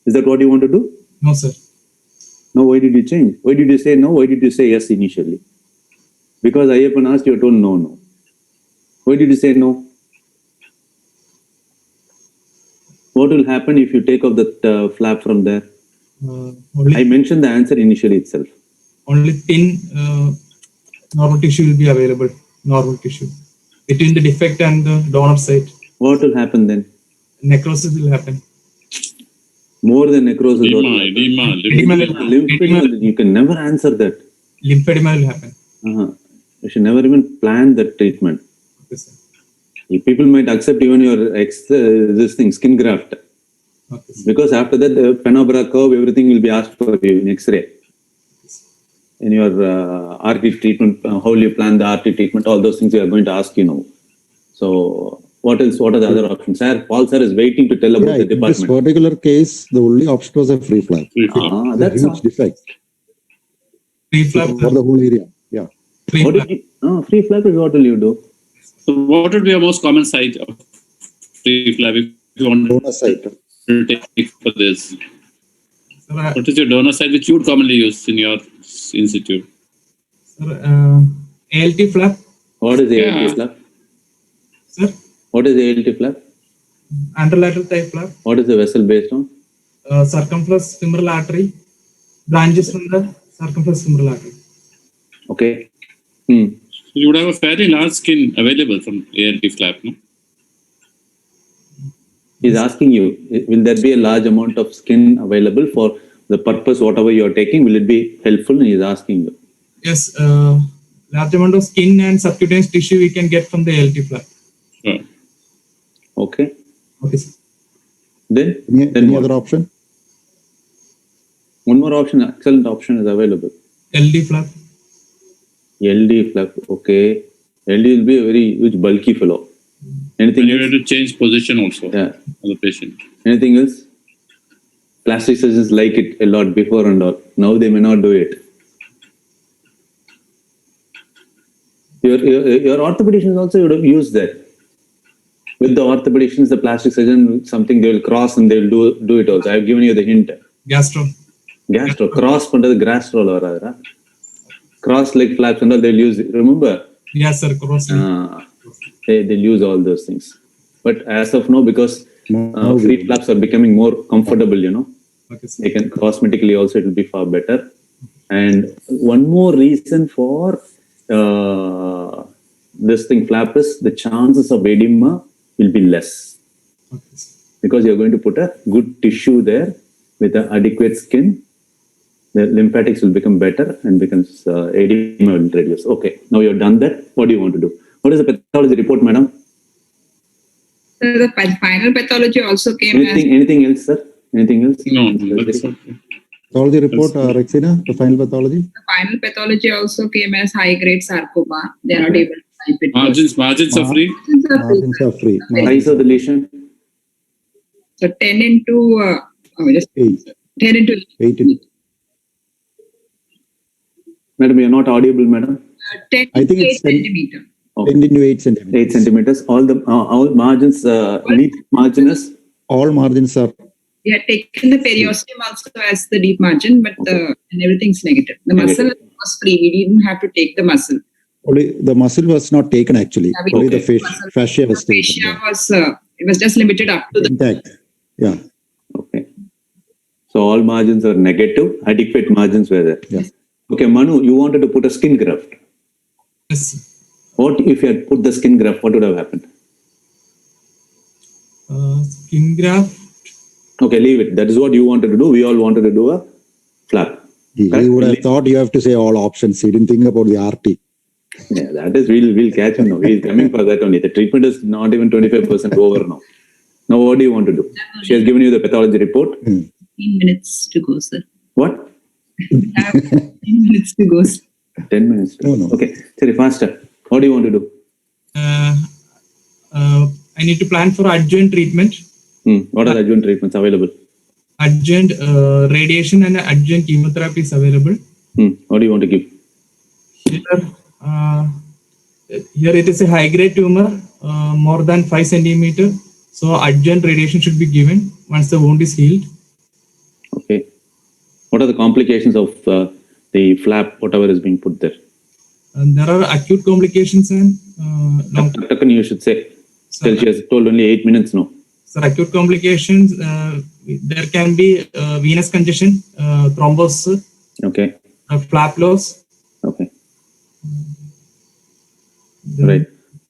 B: Is that what you want to do?
A: No, sir.
B: No, why did you change? Why did you say no? Why did you say yes initially? Because Ayyappan asked, you told no. Why did you say no? What will happen if you take off that flap from there? I
A: Only,
B: mentioned the answer initially itself.
A: only thin normal tissue will be available. Normal tissue between the defect and the donor site.
B: What will happen then?
A: Necrosis will happen.
B: More than necrosis. what will happen?
A: Edema.
B: You can never answer that.
A: Lymphedema will happen.
B: You should never even plan that treatment.
A: Okay, sir.
B: People might accept even your this thing, skin graft.
A: Okay, sir.
B: Because after that, the Penumbra curve, everything will be asked for you in X-ray. In your RT treatment, how will you plan the RT treatment? All those things we are going to ask you now. So, what else? What are the other options? Sir, Paul sir is waiting to tell about
C: Yeah,
B: the
C: in this
B: department.
C: particular case, the only option was a free flap.
B: That's
C: Huge defect
A: Free flap.
C: for the whole area. Yeah.
A: Free
B: what
A: flap.
B: did you, free flap is what will you do?
E: So what would be your most common site of free flap if you want
C: Donor site.
E: to take for this?
A: Sir,
E: What is your donor site which you would commonly use in your institute?
A: ALT flap.
B: What is the
E: Yeah.
B: ALT flap?
A: Sir,
B: What is the ALT flap?
A: anterolateral type flap.
B: What is the vessel based on?
A: Circumflex femoral artery. Branches from the circumflex femoral artery.
B: Okay.
E: You would have a fairly large skin available from ALT flap, no?
B: He's asking you, will there be a large amount of skin available for the purpose, whatever you are taking? Will it be helpful? He's asking you.
A: Yes, large amount of skin and subcutaneous tissue we can get from the ALT flap.
E: Sure.
B: Okay.
A: Okay, sir.
B: Then
C: Any
B: what?
C: other option?
B: One more option, excellent option is available.
A: LD flap.
B: LD flap. Okay. LD will be a very huge, bulky fellow. Anything
E: And you
B: else?
E: have to change position also
B: Yeah.
E: of the patient.
B: Anything else? Plastic surgeons like it a lot before and all. Now they may not do it. Your orthopedicians also would have used that. With the orthopedicians, the plastic surgeon, something they will cross and they will do it also. I have given you the hint.
A: Gastro.
B: Gastro. Cross pandrathu gastro la varada. Cross leg flaps and all they will use it. Remember?
A: Yes, sir. Cross.
B: They'll use all those things. But as of now, because
C: No,
B: free flaps are becoming more comfortable,
A: Okay, sir.
B: they can cosmetically also it will be far better. And one more reason for this thing flap is the chances of edema will be less
A: Okay, sir.
B: because you're going to put a good tissue there with an adequate skin. The lymphatics will become better and becomes edema will reduce. Okay, now you've done that. What do you want to do? What is the pathology report, madam?
D: So the final pathology also came as
B: Anything else, sir? Anything else?
E: No, that's okay.
C: Pathology report, Rexina, the final pathology.
D: the final pathology also came as high grade sarcoma. They are not
B: Okay.
D: able to type it.
E: Margins are free.
D: Margins are free.
C: Margins are free.
B: Size of the lesion?
D: So 10 into just
C: 8.
D: 10 into
C: 8 in,
B: Madam, you're not audible, madam.
D: 10
C: I think
D: into 8
C: it's 10
D: centimeter.
C: 10 into 8 centimeters.
B: 8 centimeters. All margins, neat margins.
C: All margins are
D: We had taken the periosteum also as the deep margin, but and everything's negative. The muscle was free. We didn't have to take the muscle.
C: only the muscle was not taken actually.
D: Yeah, we
C: Only the
D: took muscle.
C: fascia was
D: The
C: taken.
D: fascia was it was just limited up to the
C: Intact. Yeah.
B: Okay. So all margins are negative. Adequate margins were there.
C: Yeah.
B: Okay, Manu, you wanted to put a skin graft.
A: Yes, sir.
B: What if you had put the skin graft? What would have happened?
A: Skin graft.
B: Okay, leave it. That is what you wanted to do. We all wanted to do a flap.
C: He would have thought you have to say all options. He didn't think about the RT.
B: Yeah, that is we'll catch him now. He's coming for that only. The treatment is not even 25% over now. Now what do you want to do? She has given you the pathology report.
D: 15 minutes to go, sir.
B: What?
D: We have 15 minutes to go, sir.
B: 10 minutes.
C: No.
B: Okay, sorry, faster. What do you want to do?
A: I need to plan for adjuvant treatment.
B: What are the adjuvant treatments available?
A: Adjuvant radiation and adjuvant chemotherapy is available.
B: What do you want to give?
A: Here it is a high grade tumor, more than 5 centimeter. So adjuvant radiation should be given once the wound is healed.
B: Okay. What are the complications of the flap, whatever is being put there?
A: And there are acute complications and long.
B: Takan, you should say.
A: Sir,
B: Still, she has told only 8 minutes now.
A: sir, acute complications. There can be venous congestion, thrombosis,
B: Okay.
A: flap loss.
B: Okay.
A: Then
B: Right.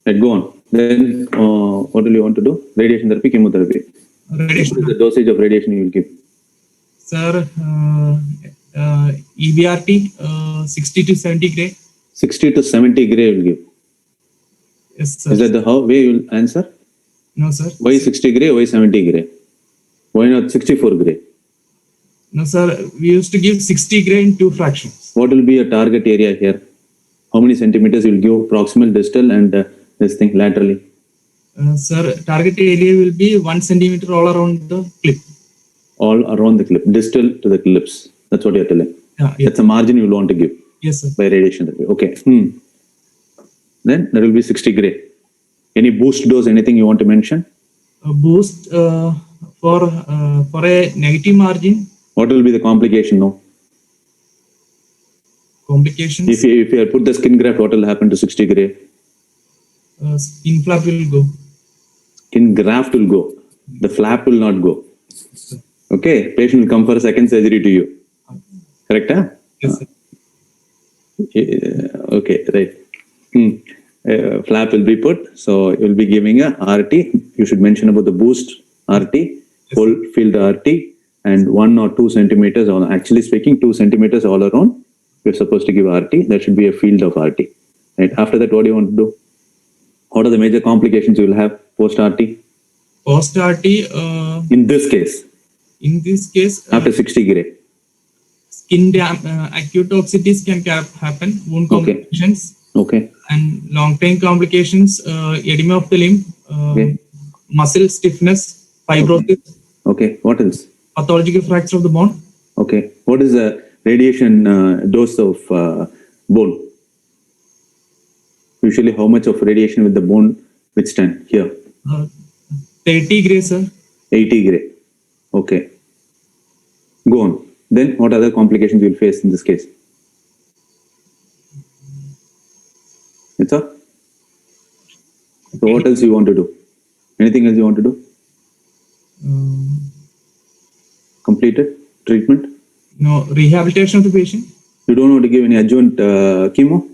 B: Right. Go on. Then, what do you want to do? Radiation therapy, chemotherapy.
A: Radiation.
B: What is the dosage of radiation you will give?
A: Sir, EBRT 60 to 70 gray.
B: 60 to 70 gray you will give.
A: Yes, sir.
B: Is that the how way you will answer?
A: No, sir.
B: Why 60 gray? Why 70 gray? Why not 64 gray?
A: No, sir. We used to give 60 gray in 2 fractions.
B: What will be your target area here? How many centimeters you will give proximal, distal, and this thing laterally?
A: Sir, target area will be 1 centimeter all around the clip.
B: All around the clip, distal to the clips. That's what you're telling.
A: Yeah, yes,
B: That's a margin you will want to give
A: yes, sir.
B: by radiation therapy. Okay. Then there will be 60 gray. Any boost dose, anything you want to mention?
A: Boost for a negative margin.
B: What will be the complication now?
A: Complications.
B: If you put the skin graft, what will happen to 60 gray?
A: Skin flap will go.
B: Skin graft will go. The flap will not go. Okay. Patient will come for a second surgery to you. Correct? Huh?
A: Yes, sir.
B: Okay, right. Flap will be put. So you will be giving a RT. You should mention about the boost RT, full field RT, and 1 or 2 centimeters, or actually speaking, 2 centimeters all around. You're supposed to give RT. That should be a field of RT. Right. After that, what do you want to do? What are the major complications you will have post RT?
A: Post RT.
B: In this case,
A: After
B: 60 gray.
A: Skin acute toxicities can happen. Wound
B: Okay.
A: complications.
B: Okay.
A: And long-term complications, edema of the limb,
B: Okay.
A: muscle stiffness, fibrosis,
B: Okay. What else?
A: pathological fracture of the bone.
B: Okay. What is the radiation dose of bone? Usually, how much of radiation will the bone withstand here?
A: 30 gray, sir.
B: 80 gray. Okay. Go on. Then, what other complications you will face in this case? It's all. So, what else you want to do? Anything else you want to do? Completed treatment?
A: No, rehabilitation of the patient.
B: You don't want to give any adjuvant chemo?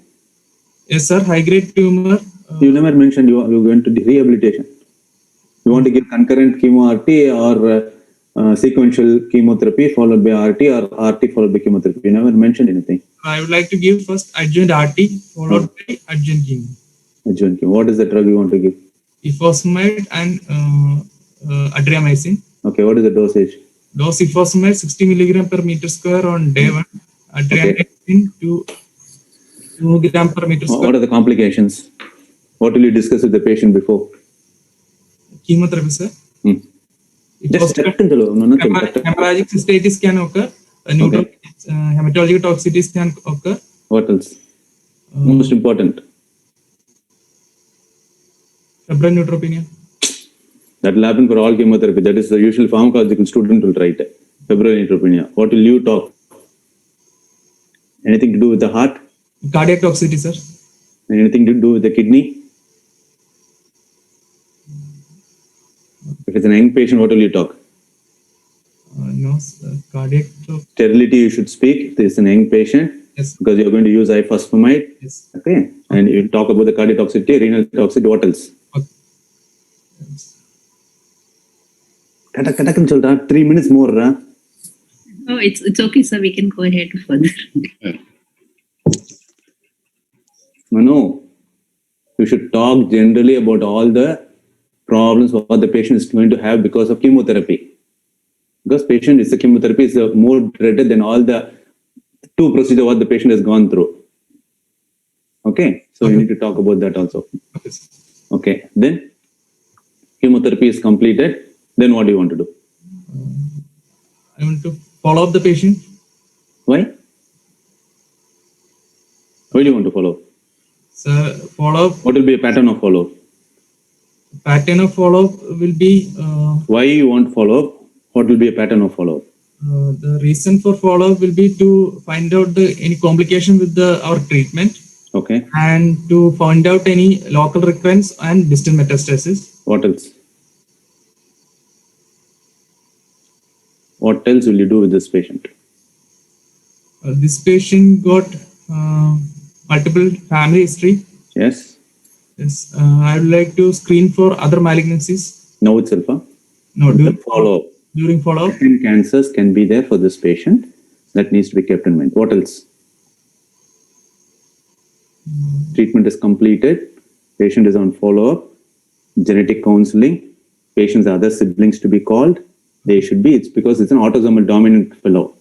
A: Yes, sir. High-grade tumor.
B: You never mentioned you're going to do rehabilitation. You want to give concurrent chemo RT or sequential chemotherapy followed by RT or RT followed by chemotherapy. You never mentioned anything.
A: I would like to give first adjuvant RT followed by adjuvant chemo.
B: Adjuvant chemo. What is the drug you want to give?
A: Ifosfamide and adriamycin.
B: Okay, what is the dosage?
A: Dose ifosfamide 60 milligram per meter square on day 1. Adriamycin 2 gram per meter square.
B: What are the complications? What will you discuss with the patient before?
A: Chemotherapy, sir.
B: Just nothing.
A: Hemorrhagic cystitis can occur. Hematologic toxicities can occur.
B: What else? Most important.
A: Febrile neutropenia.
B: That will happen for all chemotherapy. That is the usual pharmacological student will write. Febrile neutropenia. What will you talk? Anything to do with the heart?
A: Cardiac toxicity, sir.
B: Anything to do with the kidney? If it's an young patient, what will you talk?
A: No, sir. Cardiac toxicity.
B: Sterility, you should speak. If it's an young patient,
A: Yes.
B: because you're going to use ifosfamide.
A: Yes.
B: Okay. And you talk about the cardiotoxicity, renal toxicity, what else?
A: Okay.
B: Katakan cholra, 3 minutes more.
F: Oh, it's okay, sir. We can go ahead further.
B: No. You should talk generally about all the problems what the patient is going to have because of chemotherapy. Because patient is a chemotherapy is more dreaded than all the 2 procedures what the patient has gone through. Okay. So you need to talk about that also.
A: Okay, sir.
B: Okay. Then chemotherapy is completed. Then what do you want to do?
A: I want to follow up the patient.
B: Why? Why do you want to follow?
A: Sir, follow up.
B: What will be a pattern of follow?
A: Pattern of follow-up will be
B: Why you want follow-up? What will be a pattern of follow-up?
A: the reason for follow-up will be to find out any complication with our treatment
B: Okay.
A: and to find out any local recurrence and distant metastasis.
B: What else? What else will you do with this patient?
A: This patient got multiple family history.
B: Yes.
A: Yes, I would like to screen for other malignancies.
B: Now itself, huh?
A: No, during
B: Follow-up.
A: During follow-up,
B: Different cancers can be there for this patient. That needs to be kept in mind. What else? Treatment is completed. Patient is on follow-up. Genetic counseling. Patient's other siblings to be called. They should be. It's because it's an autosomal dominant fellow.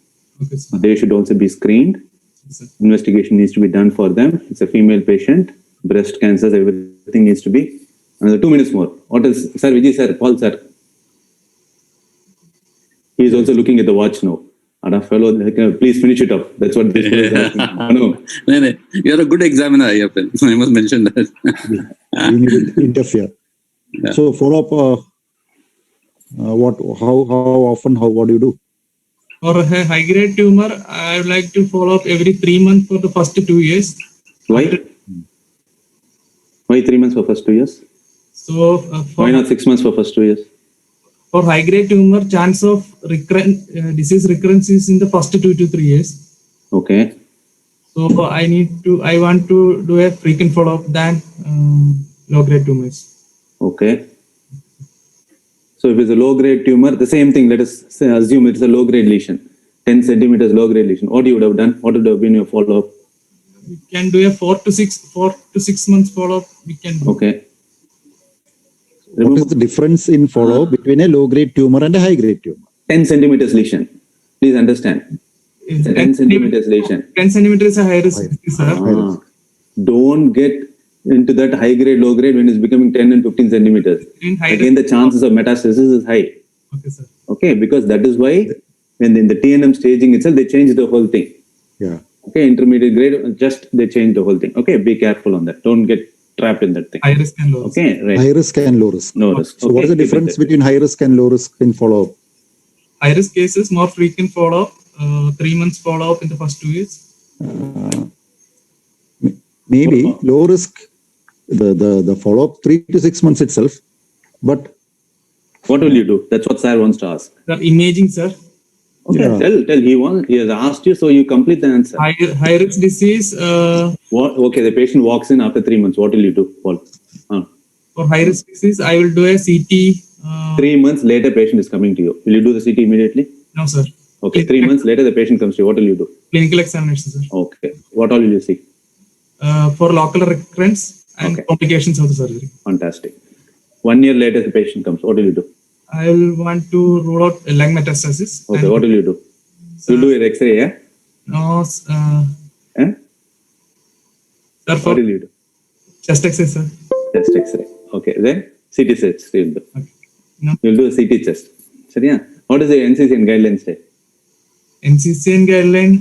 A: okay, sir.
B: They should also be screened.
A: Yes, sir.
B: Investigation needs to be done for them. It's a female patient. Breast cancers, everything needs to be. Another 2 minutes more. What else? Sir, Vijay sir, Paul sir. He is also looking at the watch now. Ada fellow, please finish it up. That's what this was asking. No.
E: You're a good examiner, Ayyappan. I must mention that.
C: We need to interfere.
E: Yeah.
C: So follow up. How often? What do you do?
A: For a high-grade tumor, I would like to follow up every 3 months for the first 2 years.
B: Why? Why 3 months for first 2 years?
A: So
B: Why not 6 months for first 2 years?
A: for high-grade tumor, chance of disease recurrence is in the first 2 to 3 years.
B: Okay.
A: So I want to do a frequent follow-up than low-grade tumors.
B: Okay. So if it's a low-grade tumor, the same thing. Let us say, assume it's a low-grade lesion, 10 centimeters low-grade lesion. What you would have done? What would have been your follow-up?
A: We can do a 4 to 6 months follow-up. We can do.
B: Okay.
C: What is the difference in follow up between a low grade tumor and a high grade tumor?
B: 10 centimeters lesion. Please understand. It's a 10 centimeters lesion.
A: 10 centimeters is a high risk, sir.
B: Don't get into that high grade, low grade when it's becoming 10 and 15 centimeters.
A: In high
B: Again, the
A: risk.
B: chances of metastasis is high.
A: Okay, sir.
B: Okay, because that is why when in the TNM staging itself, they change the whole thing.
C: Yeah.
B: Okay, intermediate grade, just they change the whole thing. Okay, be careful on that. Don't get trapped in that thing.
A: High risk and low risk.
B: Okay, right.
C: High risk and low risk.
B: No risk.
C: So what is the difference between high risk and low risk in follow up?
A: High risk cases, more frequent follow-up, 3 months follow-up in the first 2 years.
C: Maybe low risk, the follow up 3 to 6 months itself, but
B: What will you do? That's what sir wants to ask.
A: Sir, imaging, sir.
B: Okay,
C: Yeah.
B: tell. He has asked you, so you complete the answer.
A: High risk disease,
B: Okay, the patient walks in after 3 months. What will you do, Paul?
A: for high risk disease, I will do a CT.
B: 3 months later, patient is coming to you. Will you do the CT immediately?
A: No, sir.
B: Okay, 3 months later, the patient comes to you. What will you do?
A: Clinical examination, sir.
B: Okay, what all will you see?
A: For local recurrence and
B: Okay.
A: complications of the surgery.
B: Fantastic. 1 year later, the patient comes. What will you do?
A: I will want to rule out lung metastasis.
B: Okay, what will you do? You'll do your X-ray, yeah?
A: No,
B: Eh?
A: sir, for
B: What will you do?
A: chest X-ray, sir.
B: Chest X-ray. Okay, then CT chest you'll do.
A: Okay. No.
B: You'll do a CT chest. So, yeah. What does the NCCN guidelines say?
A: NCCN guideline,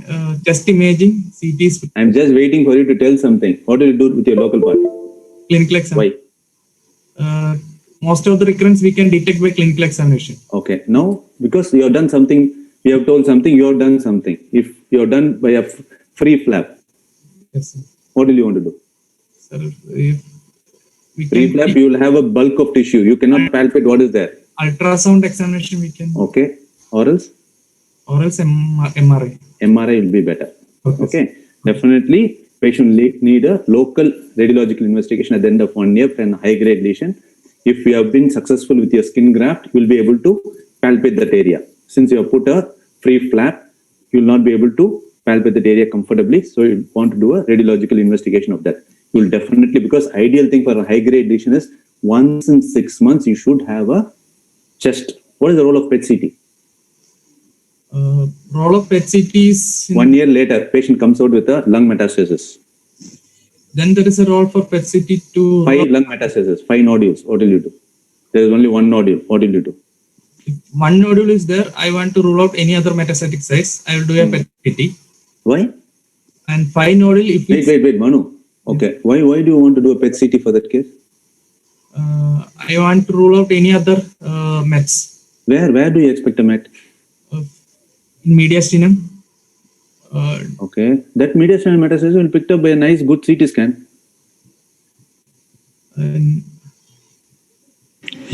A: chest imaging, CT is
B: I'm just waiting for you to tell something. What will you do with your local part?
A: clinical examination.
B: Why?
A: Most of the recurrence we can detect by clinical examination.
B: Okay. Now, because you have done something, you have told something, you have done something. If you have done by a free flap,
A: Yes, sir.
B: what will you want to do?
A: Sir, if we
B: Free
A: can
B: flap, you will have a bulk of tissue. You cannot palpate what is there.
A: ultrasound examination we can,
B: Okay. Or else
A: or else MRI.
B: MRI will be better.
A: Okay.
B: Okay. Definitely, patient need a local radiological investigation at the end of 1 year for a high grade lesion. If you have been successful with your skin graft, you will be able to palpate that area. Since you have put a free flap, you will not be able to palpate that area comfortably. So you want to do a radiological investigation of that. You will definitely, because ideal thing for a high grade lesion is once in 6 months, you should have a chest. What is the role of PET CT?
A: Role of PET CT is
B: 1 year later, patient comes out with a lung metastasis.
A: then there is a role for PET CT to
B: 5 lung metastasis, 5 nodules. What will you do? There is only 1 nodule. What will you do?
A: if one nodule is there, I want to rule out any other metastatic size. I will do a PET CT.
B: Why?
A: And 5 nodule, if it's,
B: Wait, Manu. Okay. Why do you want to do a PET CT for that case?
A: I want to rule out any other mets
B: Where do you expect a met?
A: in mediastinum.
B: Okay, that mediastinal metastasis will be picked up by a nice good CT scan.
A: And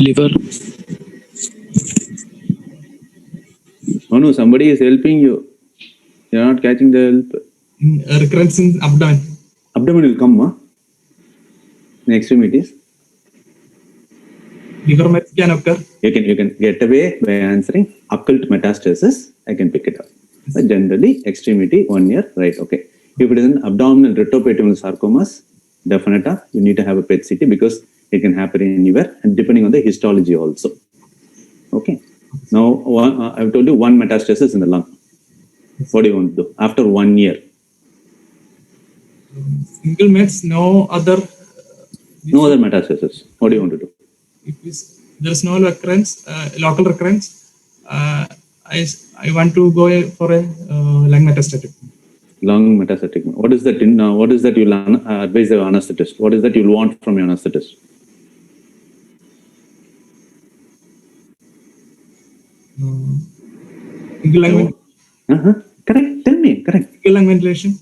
G: Liver.
B: Oh no, somebody is helping you. You're not catching the help.
A: recurrence in abdomen.
B: Abdomen will come, huh? In extremities.
A: Liver mets can occur.
B: You can get away by answering occult metastasis. I can pick it up. But generally, extremity 1 year, right? Okay. If it is an abdominal retroperitoneal sarcomas, definitely you need to have a PET CT because it can happen anywhere and depending on the histology also. Okay. Now, I've told you one metastasis in the lung. What do you want to do after 1 year?
A: Single mets, no other.
B: No other metastasis. What do you want to do?
A: If there is no recurrence, local recurrence, I want to go for a lung metastatic.
B: Lung metastatic. What is that? What is that you'll advise the anesthetist? What is that you'll want from your anesthetist?
A: Single lung,
B: Correct. Tell me. Correct.
A: single lung ventilation.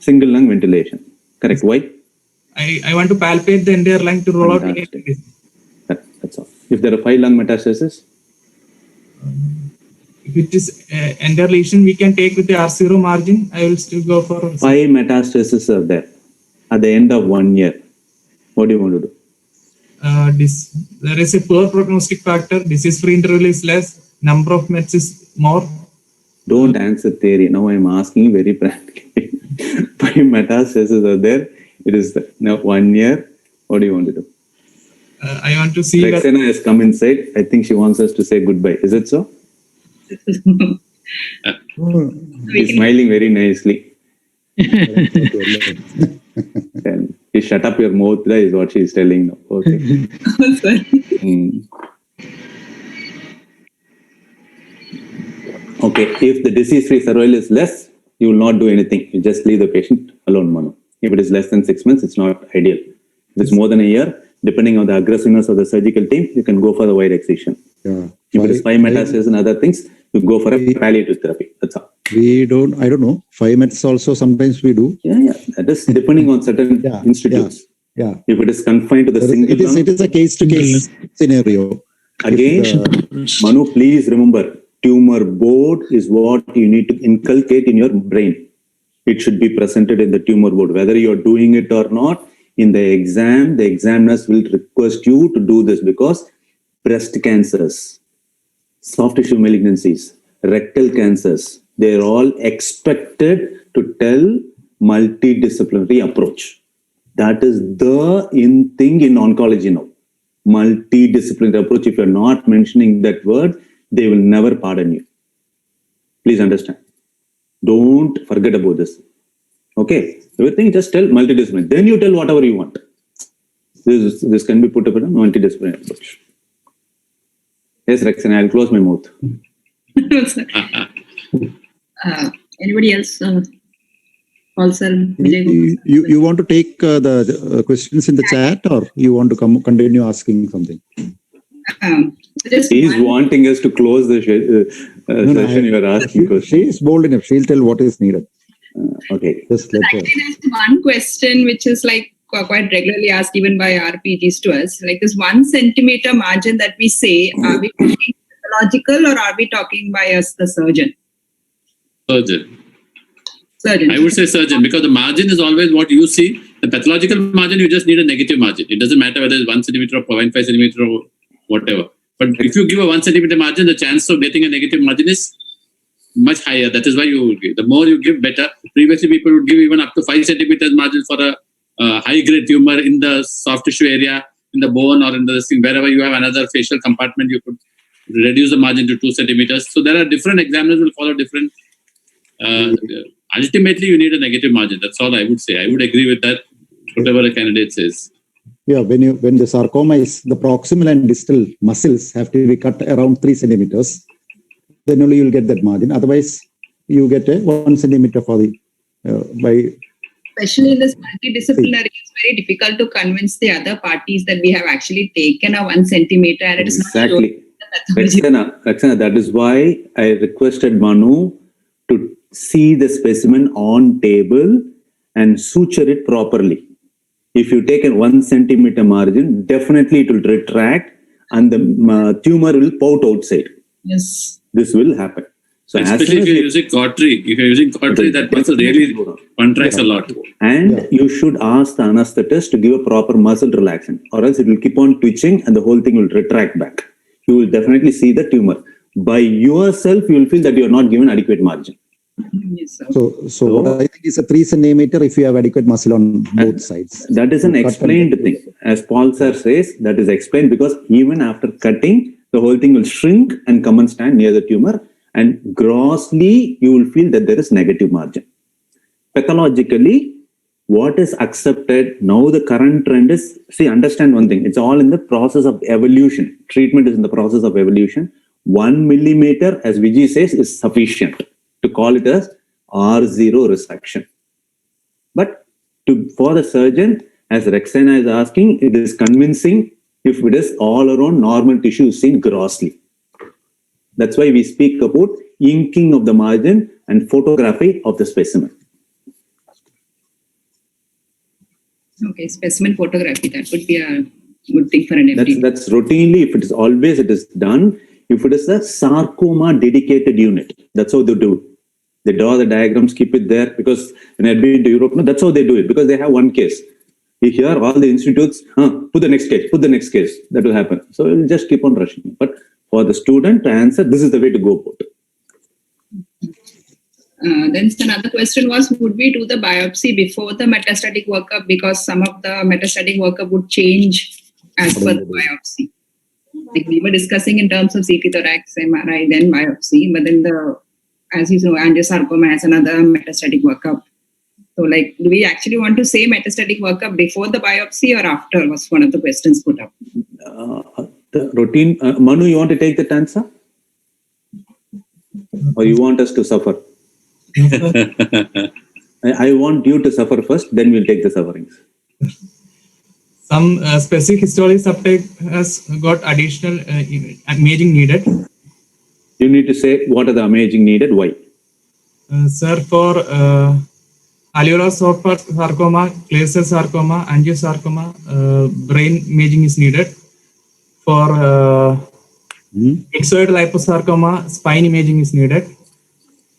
B: Single lung ventilation. Correct. Why?
A: I want to palpate the entire lung to rule out
B: Fantastic.
A: anything.
B: That's all. If there are 5 lung metastases,
A: If it is entire lesion, we can take with the R0 margin. I will still go for
B: 5 metastases are there at the end of 1 year. What do you want to do?
A: there is a poor prognostic factor. Disease-free interval is less. Number of mets is more.
B: Don't answer theory. Now I'm asking very practically. 5 metastases are there. It is now 1 year. What do you want to do?
A: I want to see whether
B: Rexena has come inside. I think she wants us to say goodbye. Is it so? She's smiling very nicely. Then you shut up your mouth, is what she's telling now. Okay. Okay. If the disease-free survival is less, you will not do anything. You just leave the patient alone, Manu. If it is less than 6 months, it's not ideal. If it's more than a year, depending on the aggressiveness of the surgical team, you can go for the wide excision.
C: Yeah.
B: If it is 5 metastases and other things, you go for a palliative therapy. That's all.
C: I don't know. 5 mets also sometimes we do.
B: Yeah. That is depending on certain institutes.
C: Yeah.
B: If it is confined to the single lung,
C: It is a case-to-case scenario.
B: again, Manu, please remember, tumor board is what you need to inculcate in your brain. It should be presented in the tumor board. Whether you're doing it or not, in the exam, the examiners will request you to do this because breast cancers, soft tissue malignancies, rectal cancers, they're all expected to tell multidisciplinary approach. That is the thing in oncology now. Multidisciplinary approach. If you're not mentioning that word, they will never pardon you. Please understand. Don't forget about this. Okay. Everything just tell multidisciplinary. Then you tell whatever you want. This can be put up in a multidisciplinary approach. Yes, Rexena, I'll close my mouth.
F: Anybody else? Also, Vijay Kumar.
C: You want to take the questions in the chat, or you want to continue asking something?
D: Just
B: He is
D: one-
B: wanting us to close the session. You are asking questions.
C: She is bold enough. She'll tell what is needed.
B: Okay.
C: Just let her.
D: Actually, there's one question which is like quite regularly asked even by RPGs to us. Like this 1 centimeter margin that we say, are we talking pathological or are we talking by us, the surgeon?
E: Surgeon.
D: Surgeon.
E: I would say surgeon because the margin is always what you see. The pathological margin, you just need a negative margin. It doesn't matter whether it's 1 centimeter or 0.5 centimeter or whatever. But if you give a 1 centimeter margin, the chance of getting a negative margin is much higher. That is why you will give. The more you give, better. Previously, people would give even up to 5 centimeters margin for a high-grade tumor in the soft tissue area, in the bone or in the thing. Wherever you have another facial compartment, you could reduce the margin to 2 centimeters. So there are different examiners will follow different. Ultimately, you need a negative margin. That's all I would say. I would agree with that. Whatever a candidate says.
C: Yeah, when the sarcoma is the proximal and distal muscles have to be cut around 3 centimeters, then only you'll get that margin. Otherwise, you get a 1 centimeter for the by
D: especially in this multidisciplinary, it's very difficult to convince the other parties that we have actually taken a 1 centimeter and it is not
B: Exactly.
D: showing the pathology.
B: Raksana, that is why I requested Manu to see the specimen on table and suture it properly. If you take a 1 centimeter margin, definitely it will retract and the tumor will pout outside.
D: Yes.
B: This will happen. So as
E: Especially
B: soon
E: if
B: as
E: you're
B: you-
E: using cautery. If you're using cautery, that muscle really contracts a lot.
B: and you should ask the anesthetist to give a proper muscle relaxant, or else it will keep on twitching and the whole thing will retract back. You will definitely see the tumor. By yourself, you will feel that you are not given adequate margin.
D: Yes, sir.
C: So what I think is a 3 centimeter if you have adequate muscle on both sides.
B: That is an
C: To cut
B: explained
C: and-
B: thing. As Paul sir says, that is explained because even after cutting, the whole thing will shrink and come and stand near the tumor. And grossly, you will feel that there is negative margin. Pathologically, what is accepted now, the current trend is, see, understand one thing, it's all in the process of evolution. Treatment is in the process of evolution. 1 millimeter, as Vijay says, is sufficient to call it as R0 resection. But for the surgeon, as Rexena is asking, it is convincing if it is all around normal tissue seen grossly. That's why we speak about inking of the margin and photography of the specimen.
D: Okay, specimen photography, that would be a good thing for an MD.
B: That's routinely, if it is always, it is done. If it is a sarcoma dedicated unit, that's how they do. They draw the diagrams, keep it there, because when I've been to Europe, no, that's how they do it, because they have one case. You hear all the institutes, put the next case, that will happen. So it will just keep on rushing. But for the student to answer, this is the way to go about it.
D: Then another question was, would we do the biopsy before the metastatic workup, because some of the metastatic workup would change as per the biopsy? Like we were discussing in terms of CT thorax, MRI, then biopsy, but then as you know, angiosarcoma has another metastatic workup. So like, do we actually want to say metastatic workup before the biopsy or after, was one of the questions put up.
B: The routine, Manu, you want to take that answer? Or you want us to suffer? I want you to suffer first, then we'll take the sufferings.
A: Some specific histology subtype has got additional imaging needed.
B: You need to say what are the imaging needed, why?
A: Sir, for alveolar sarcoma, clear cell sarcoma, angiosarcoma, brain imaging is needed. For myxoid liposarcoma, spine imaging is needed.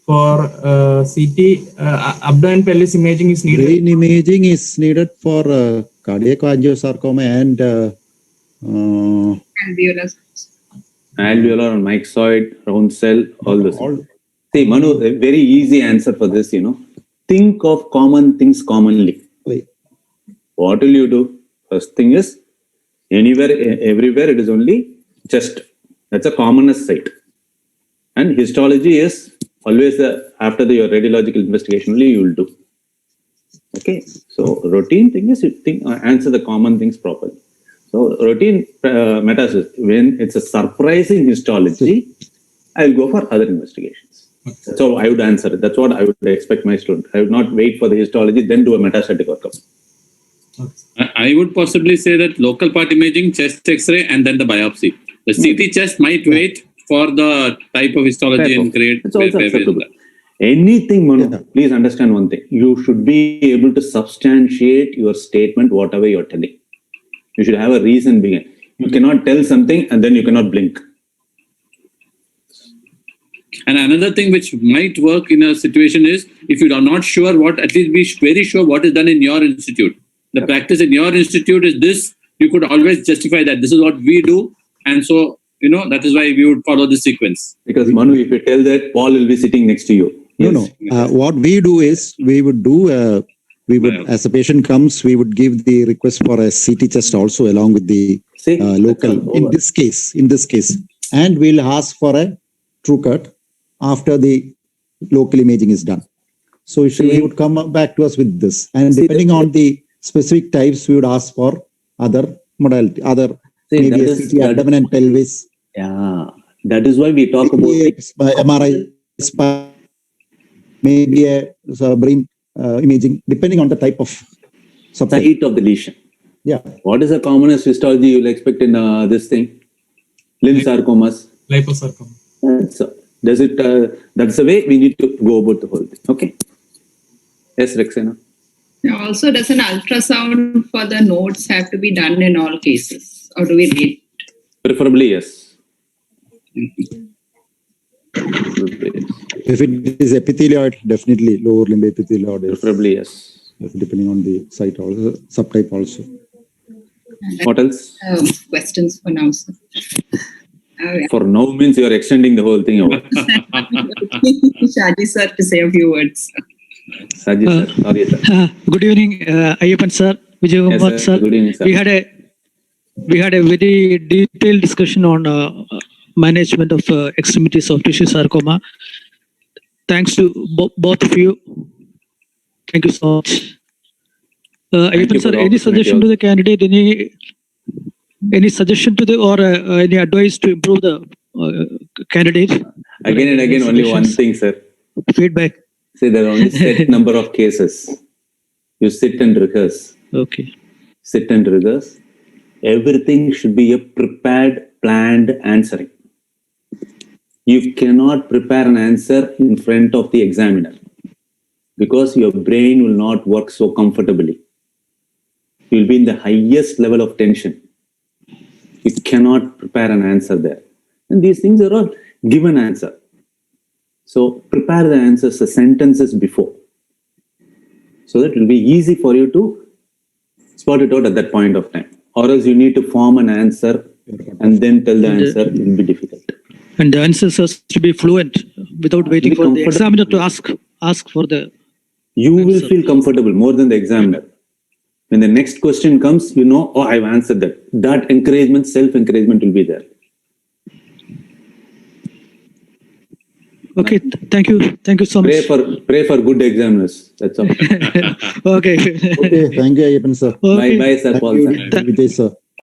A: For CT, abdomen pelvis imaging is needed.
C: Brain imaging is needed for cardiac angiosarcoma and
D: Alveolar.
B: Alveolar and myxoid, round cell, all those. See, Manu, a very easy answer for this, think of common things commonly. What will you do? First thing is, anywhere, everywhere, it is only chest. That's a commonest site. And histology is always after your radiological investigation only you will do. Okay, so routine thing is you answer the common things properly. So routine metastasis, when it's a surprising histology, I will go for other investigations. That's how I would answer it. That's what I would expect my student. I would not wait for the histology, then do a metastatic workup.
E: I would possibly say that local part imaging, chest X-ray, and then the biopsy. The CT chest might wait for the type of histology and grade.
B: It's also acceptable. Anything, Manu, please understand one thing. You should be able to substantiate your statement, whatever you're telling. You should have a reason behind. You cannot tell something and then you cannot blink.
E: And another thing which might work in a situation is, if you are not sure what, at least be very sure what is done in your institute. The practice in your institute is this, you could always justify that this is what we do. And so, that is why we would follow the sequence.
B: Because Manu, if you tell that, Paul will be sitting next to you.
C: No. What we do is we would, as a patient comes, we would give the request for a CT chest also along with the local, in this case, and we'll ask for a true cut after the local imaging is done. So he would come back to us with this, and depending on the specific types, we would ask for other modality, maybe a CT abdomen and pelvis.
B: Yeah, that is why we talk about
C: MRI, maybe a brain imaging, depending on the type of subtype.
B: Site of the lesion.
C: Yeah.
B: What is the commonest histology you'll expect in this thing? Limb sarcomas.
A: Liposarcoma.
B: That's the way we need to go about the whole thing. Okay. Yes, Rexena.
D: Also, does an ultrasound for the nodes have to be done in all cases, or do we need?
B: Preferably, yes.
C: If it is epithelioid, definitely lower limb epithelioid is
B: Preferably, yes.
C: depending on the site also, subtype also.
B: What else?
D: Questions for now, sir. Yeah.
B: For now means you are extending the whole thing over.
D: Shaji sir to say a few words.
B: Sajid sir, sorry sir.
G: Good evening, Ayyappan sir, Vijay Kumar
B: Yes,
G: sir.
B: Good evening, sir.
G: We had a very detailed discussion on management of extremities of tissue sarcoma. Thanks to both of you. Thank you so much. Ayyappan
B: you
G: sir,
B: for the
G: any
B: opportunity
G: suggestion to the candidate? Any suggestion to the or any advice to improve the candidate?
B: Again and again, only one thing, sir.
G: Feedback.
B: See, there are only set number of cases. You sit and rehearse.
G: Okay.
B: Sit and rehearse. Everything should be a prepared, planned answering. You cannot prepare an answer in front of the examiner because your brain will not work so comfortably. You will be in the highest level of tension. You cannot prepare an answer there. And these things are all given answer. So prepare the answers, the sentences before. So that it will be easy for you to spot it out at that point of time. Or else you need to form an answer and then tell the answer. It will be difficult.
G: And the answers has to be fluent without waiting for the examiner to ask for the.
B: You will feel comfortable more than the examiner. When the next question comes, you know, oh, I've answered that. That encouragement, self-encouragement will be there.
G: Okay, thank you so much.
B: Pray for good examiners. That's all.
G: Okay.
C: Okay, thank you, Ayyappan sir.
G: Okay.
B: Bye, sir.
C: Thank
B: Paul,
C: you,
B: sir.
C: Vijay sir.